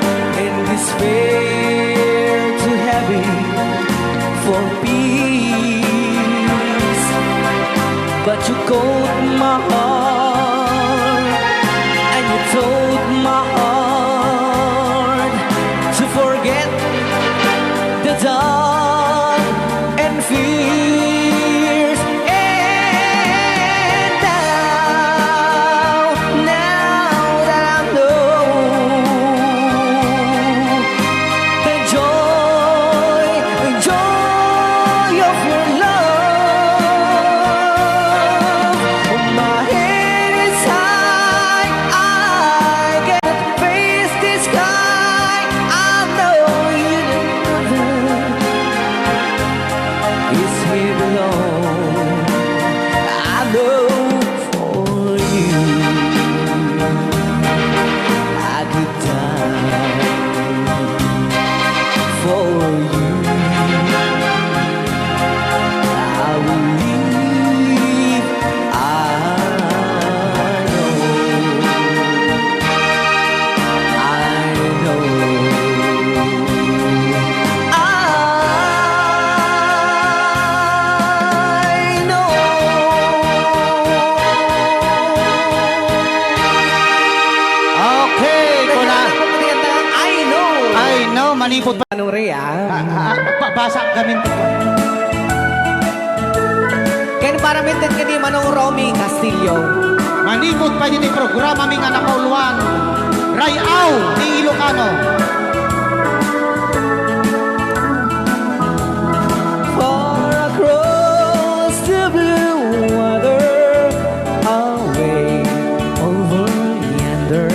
A: and despair too heavy for peace. But you called my heart and you told my heart
B: manipod pa.
A: Anong Rhea?
B: Basa gamin to.
A: Kaya para mintin ka di Manong Romy Castillo.
B: Manipod pa dito yung programa ming anak kauluan. Rayaw ni Ilocano.
A: Far across the blue water, away over yonder,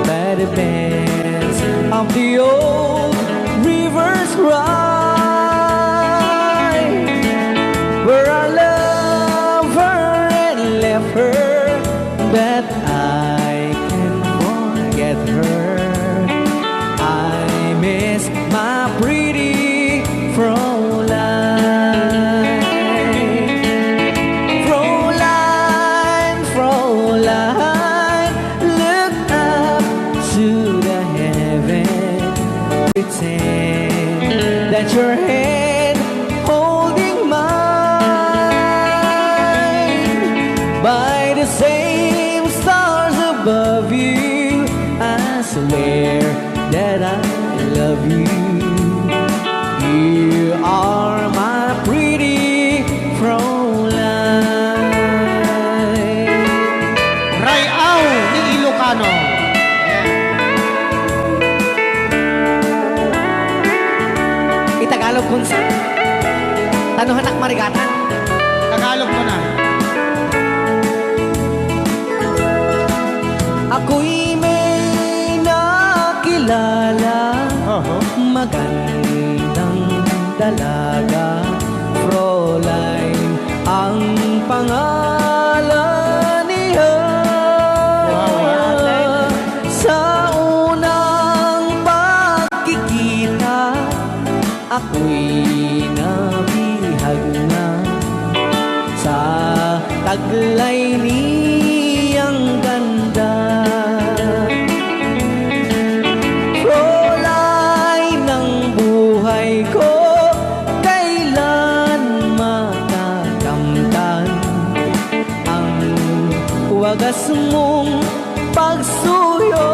A: by the banks of the old rivers ride, where our lover had left her, that I can forget her. I miss my pretty Fräulein. Fräulein, Fräulein, look up to the heaven. Pretend that your hand holding mine. By the same stars above you, I swear that I love you. You are my pretty Fräulein.
B: Rayaw ni Ilocano.
A: Itagalog kung sa tanuhan ak marigatan.
B: Tagalog mo na.
A: Ako'y may nakilala, magandang dalaga, Fräulein ang pangalan niya. Sa unang pagkikita, ako'y nabihag na sa taglay niyang ganda. Fräulein ng buhay ko, kailan matakamtan ang wagas mong pagsuyo.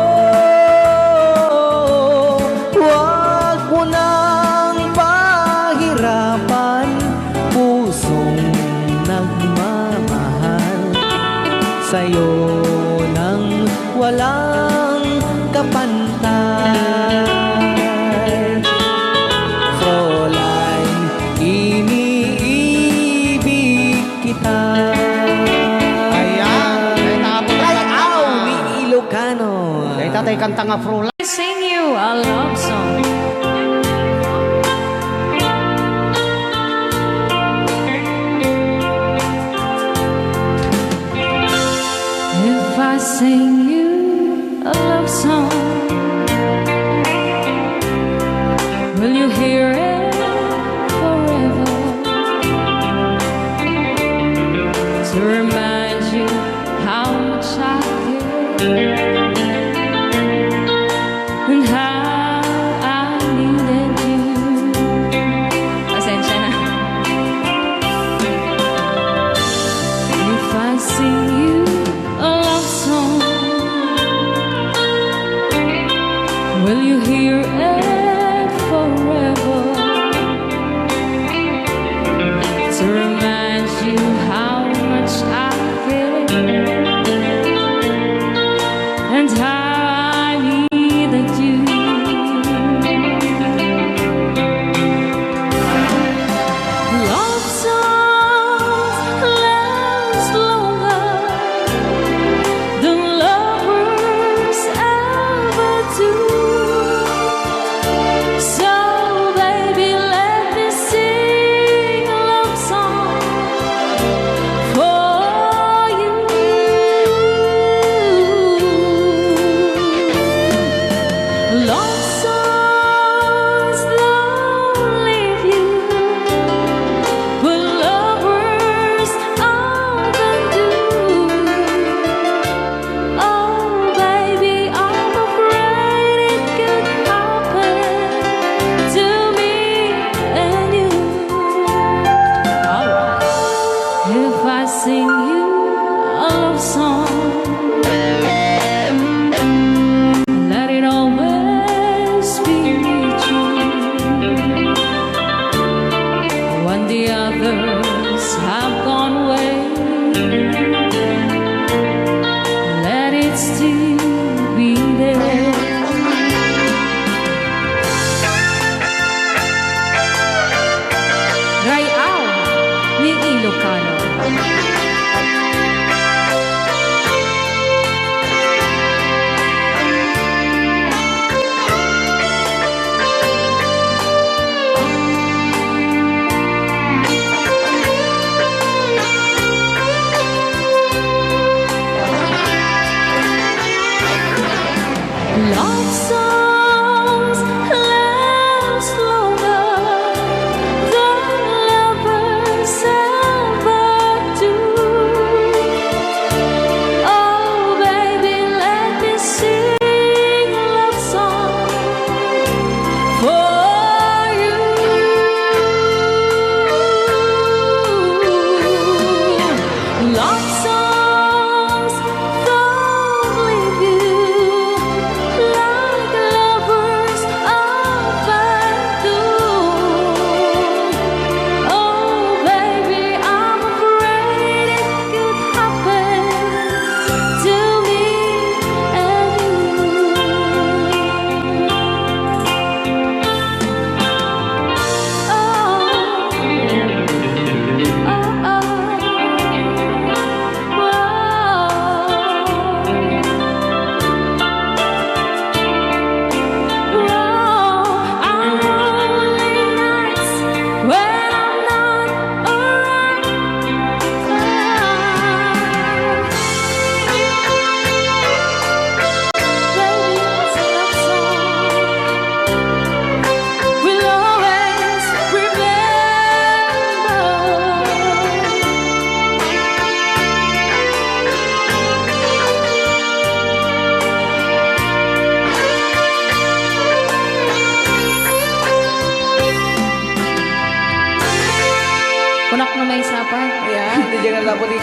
A: Huwag mo nang pahirapan pusong nagmamahal sa'yo nang walang kapantay. Fräulein, iniibig kita.
B: Ayan.
A: Rayaw ni Ilocano.
B: Kaya tatay kanta nga Fräulein.
D: I sing you a love song. If I sing you a love song, will you hear it forever? To remind you how much I care and how I needed you. Pasensya na. If I sing you a love song, will you hear it forever? To remind you how much I care and how I needed you. Love songs last longer than lovers ever do.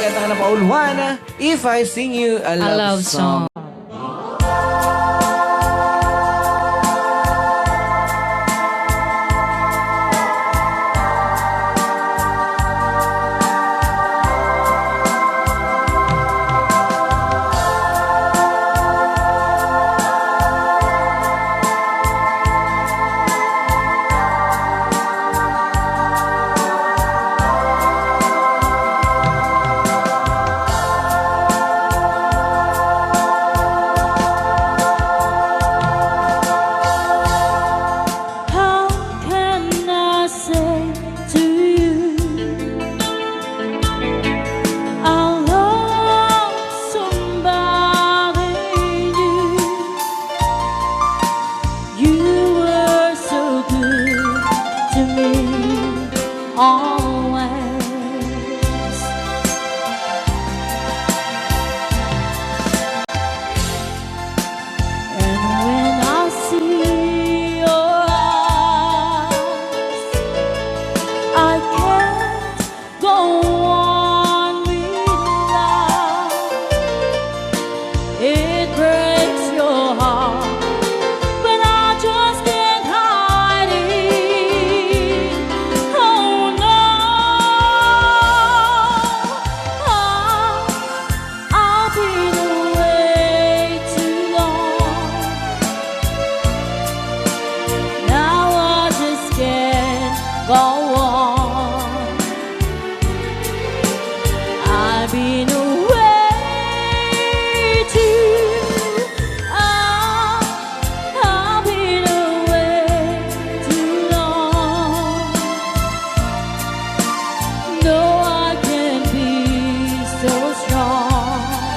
A: kanta ka na pauluan. If I Sing You a Love Song.
D: How can I say to you I love somebody new? You were so good to me always. And when I see your eyes, I can't go on without. It breaks your heart, but I just can't hide it. Oh no, I've been away too long. Now I just can't go on. I've been away too. I've been away too long. No, I can't be so strong.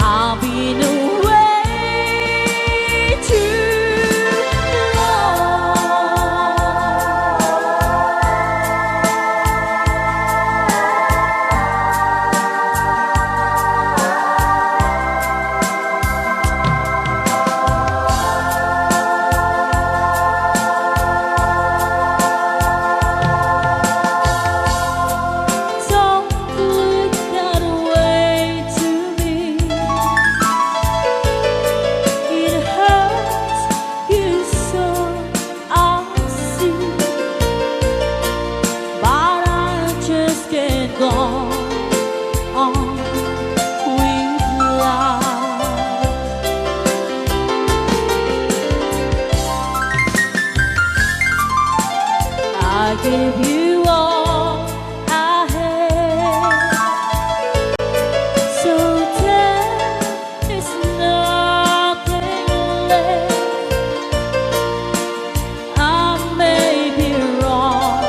D: I've been away too long. Don't look that way to me. It hurts you so, I see. But I just can't go on with life. I gave you all I had, so there's nothing left. I may be wrong,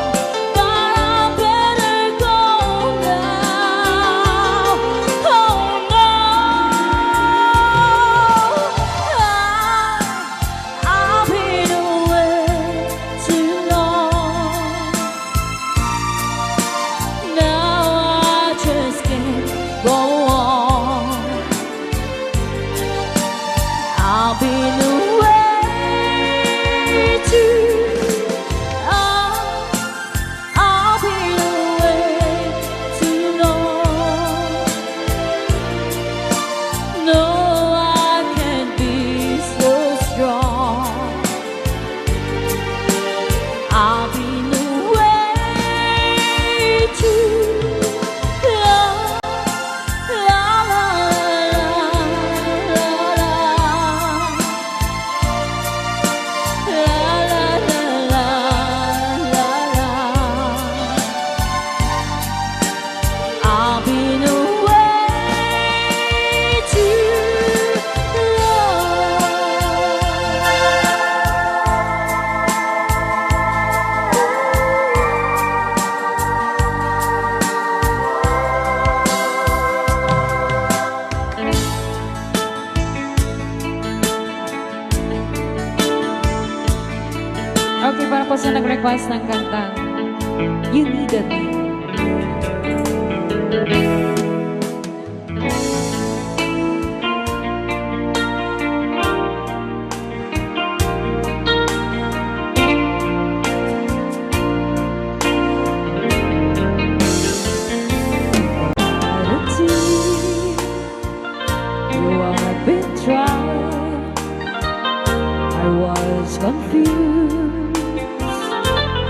D: but I better go now. Oh no, I've been away too long. Now I just can't go on. I've been away too. I've been away too long. No, I can't be so strong. I've been away too long. La la la la la la la la. I've been away too
C: Okay, para po sa nag-request ng kantang You Needed Me.
D: I was confused,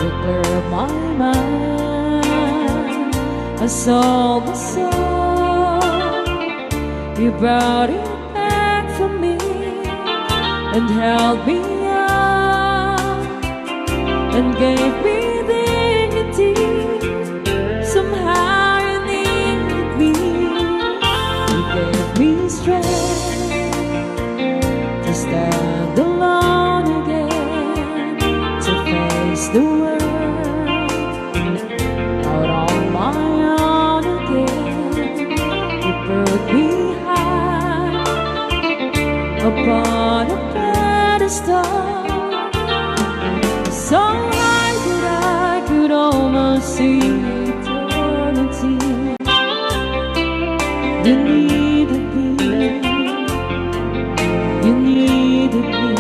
D: you cleared my mind. I saw the sun, you brought it back for me and held me up and gave me dignity. Somehow you needed me, you gave me strength to stand alone again, to face the world out on my own again. You put me high upon a pedestal, so high that I could almost see eternity. You needed me, you needed me,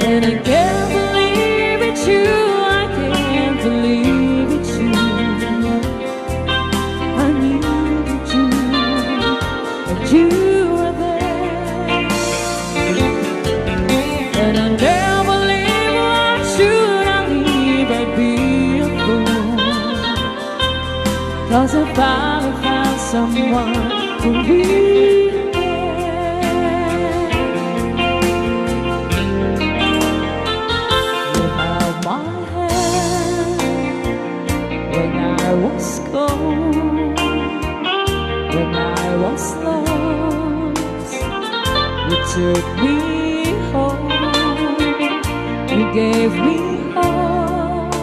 D: and I can't believe it's you, I can't believe it's you. I needed you, and you were there, and I never believe why should I leave, I'd be a fool, 'cause I finally found someone who really I was cold, when I was lost, you took me home, you gave me hope,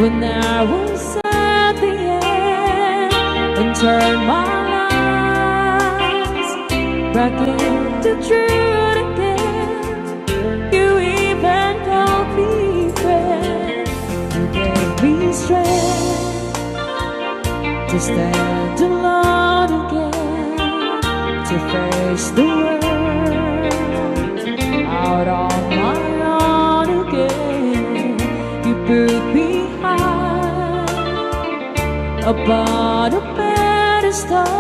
D: when I was at the end, and turned my lives back into truth again. You even called me friend, you gave me strength to stand alone again, to face the world out on my own again. You put me high upon a pedestal,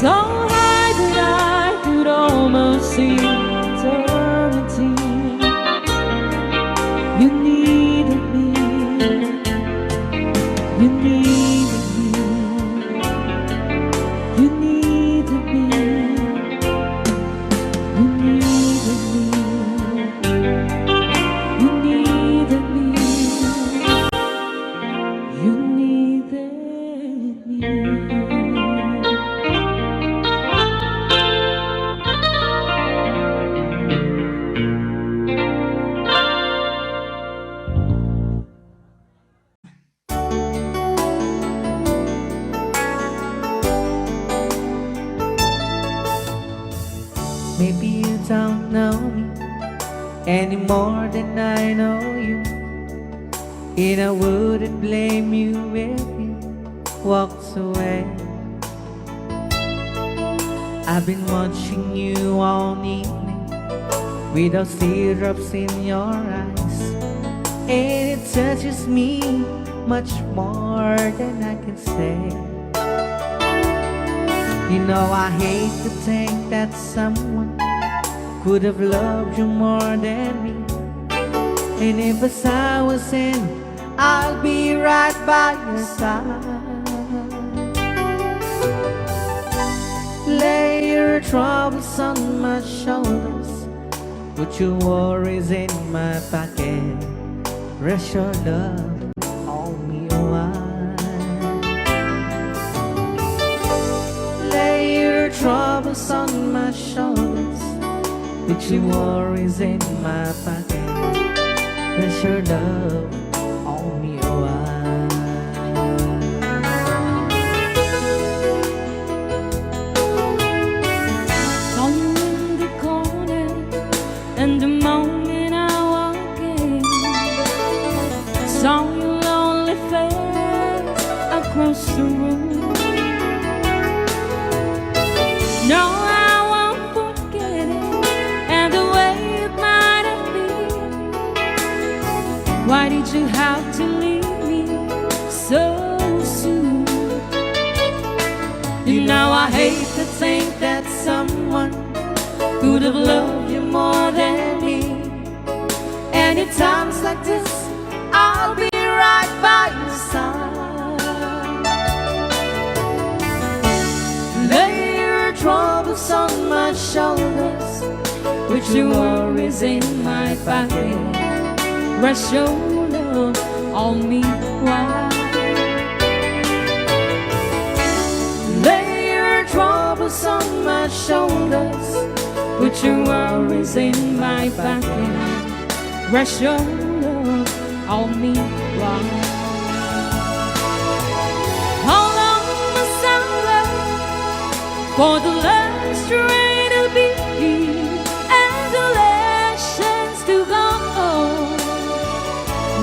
D: so high that I could almost see eternity. You needed me, you needed me, you needed me, you needed me, you needed me, you needed me.
A: Maybe you don't know me any more than I know you, and I wouldn't blame you if you walked away. I've been watching you all evening with those teardrops in your eyes, and it touches me much more than I can say. You know I hate to think that someone could have loved you more than me, and if as I was in, I'll be right by your side. Lay your troubles on my shoulders, put your worries in my pocket, rest your love on me a while. Lay your troubles on my shoulders, put your worries in my pocket, rest your love on me a while.
D: Saw you in the corner, and the moment I walked in, saw your lonely face across the room. No, I won't forget it, and the way it might have been. Why did you have to leave me so soon? You know I hate to think that someone could have loved you more than me. And in times like this, I'll be right by your side. Lay your troubles on my shoulders, with your worries in my pocket. Rest your love on me while. Lay your troubles on my shoulders, put your worries in my pocket. Rest your love on me while. How long must I wait for the last rain to be and the last chance to go?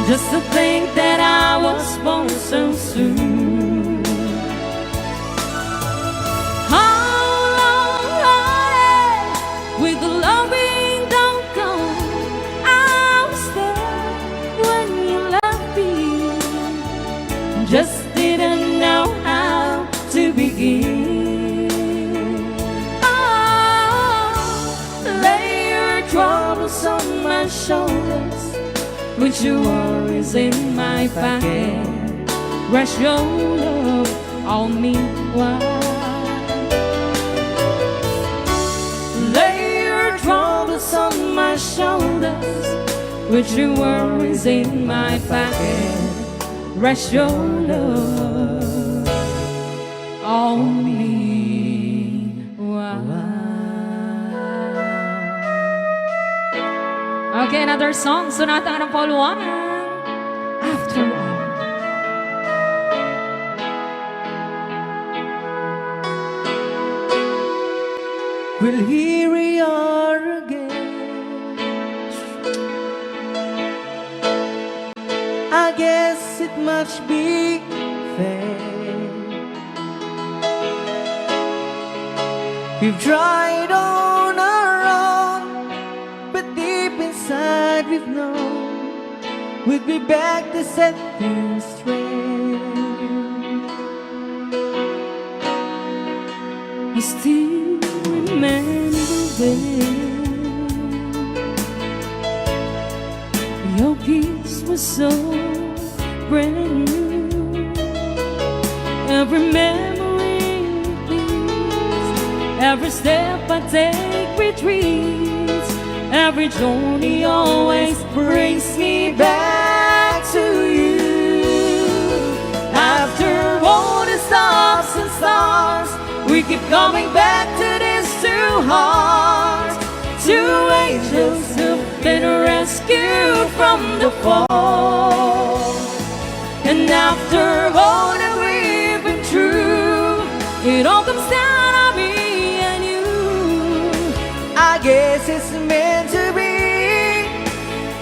D: Just to think that I was born so soon. How long with the loving don't go? I was there when you left me, just didn't know how to begin. Oh, lay your troubles on my shoulders, put your worries in my pocket. Rest your love on me while. Lay your troubles on my shoulders, put your worries in my pocket. Rest your love on me while. Okay, another song. Sonata ng Pauluanan. After all.
A: Well, here we are again. I guess it must be fair. We've tried on our own, but deep inside we've known we'd be back to set things straight.
D: I still remember when your kiss was so brand new. Every memory repeats, every step I take retreats, every journey always brings me back to you. After all the stops and stars, we keep coming back to these two hearts, two angels who've been rescued from the fall. And after all that we've been through, it all comes down to me and you.
A: I guess it's meant to be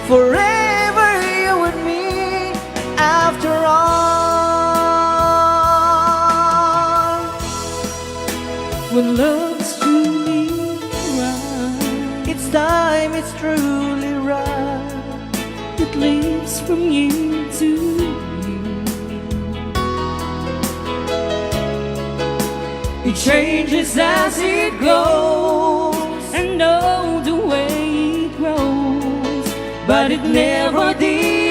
A: forever, you and me. After all,
D: when love's truly right,
A: it's time, it's truly right.
D: it leaves from you to you. It changes as it goes, and know the way it grows, but it never disappears.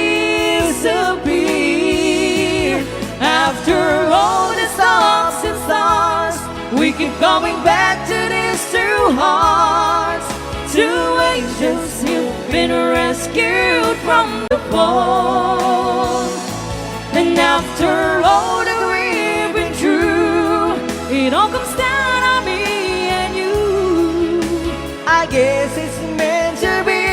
D: After all the stops and stars, we keep coming back to these two hearts, two angels who've been rescued from the fall. And after all that we've been through, it all comes down to me and you.
A: I guess it's meant to be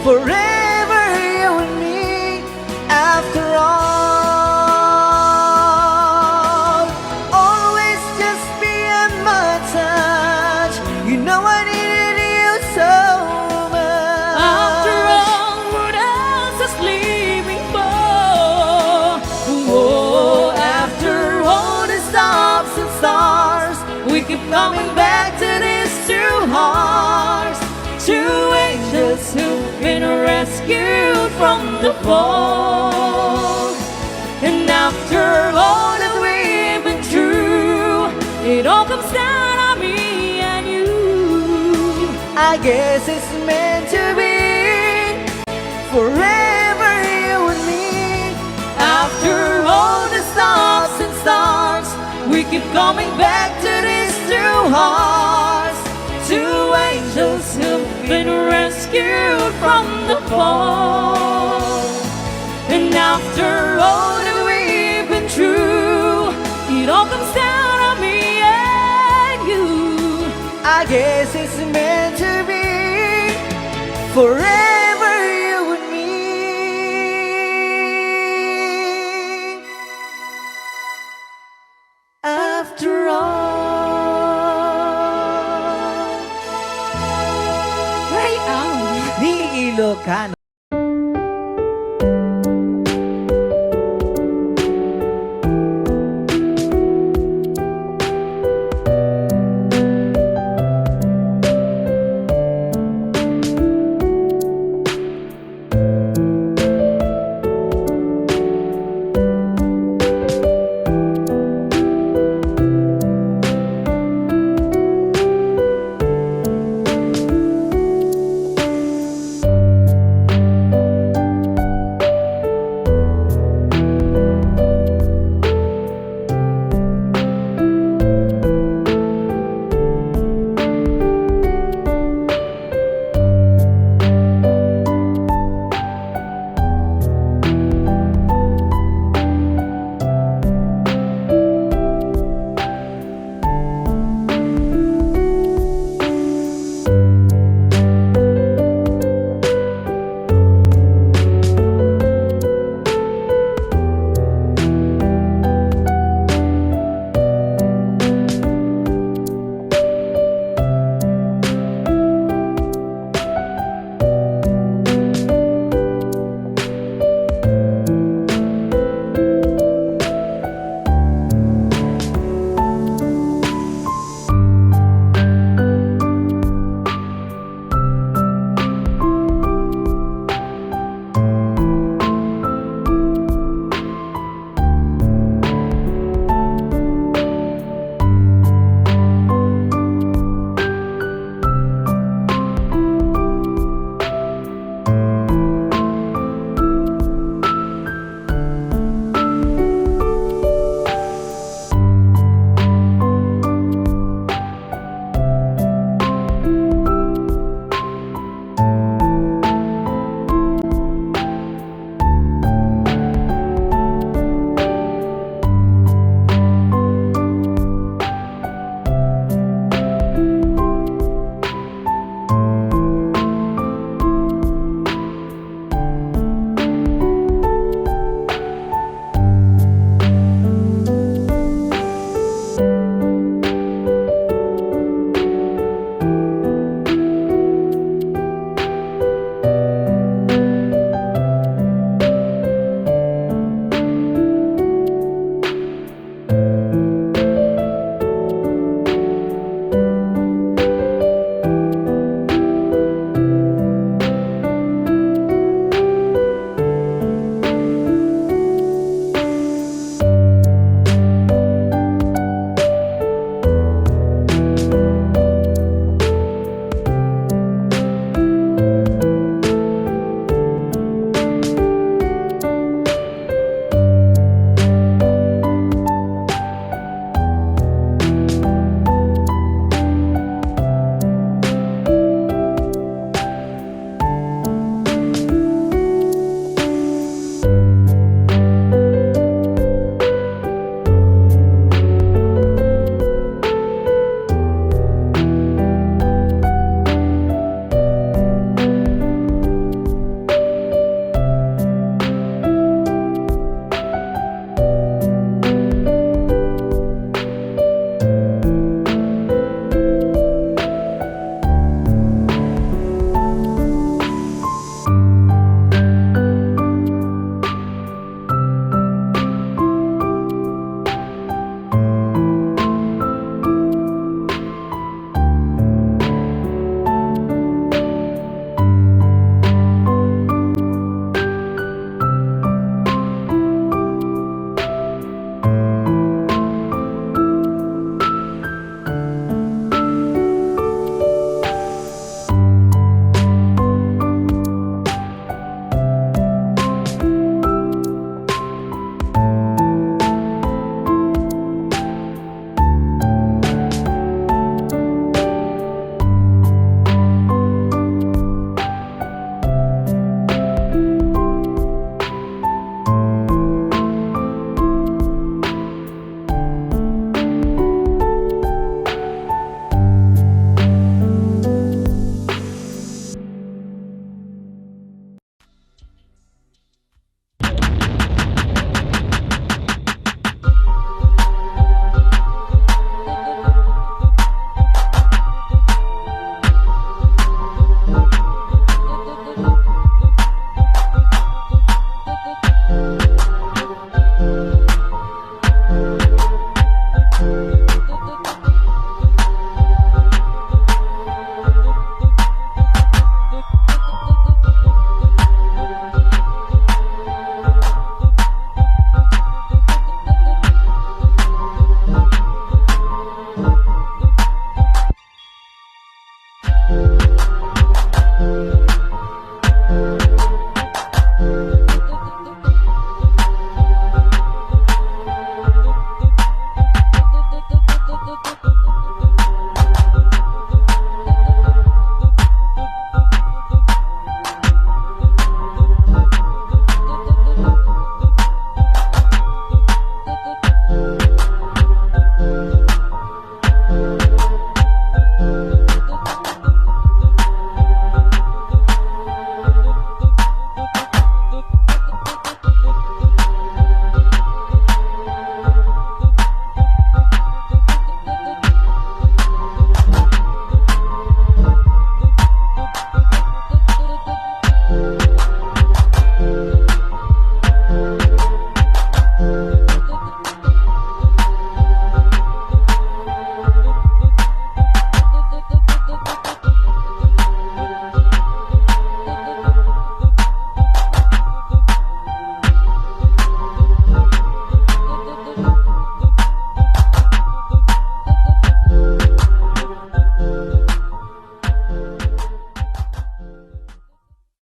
A: forever, you and me. After all, always just be at my touch. You know I needed you so much.
D: After all, what else is leaving for? Oh, after all the stops and stars, we keep coming back to these two hearts, two angels who've been rescued from the fall. And after all that we've been through, it all comes down to me and you.
A: I guess it's meant to be. Forever you and me. After all the stops and starts, we keep coming back to these two hearts. Two angels who've been rescued from the fall. And after all that we've been through, it all comes down on me and you. I guess it's meant to be. Forever you and me. After all.
C: Ay, ow.
A: Ni Ilocano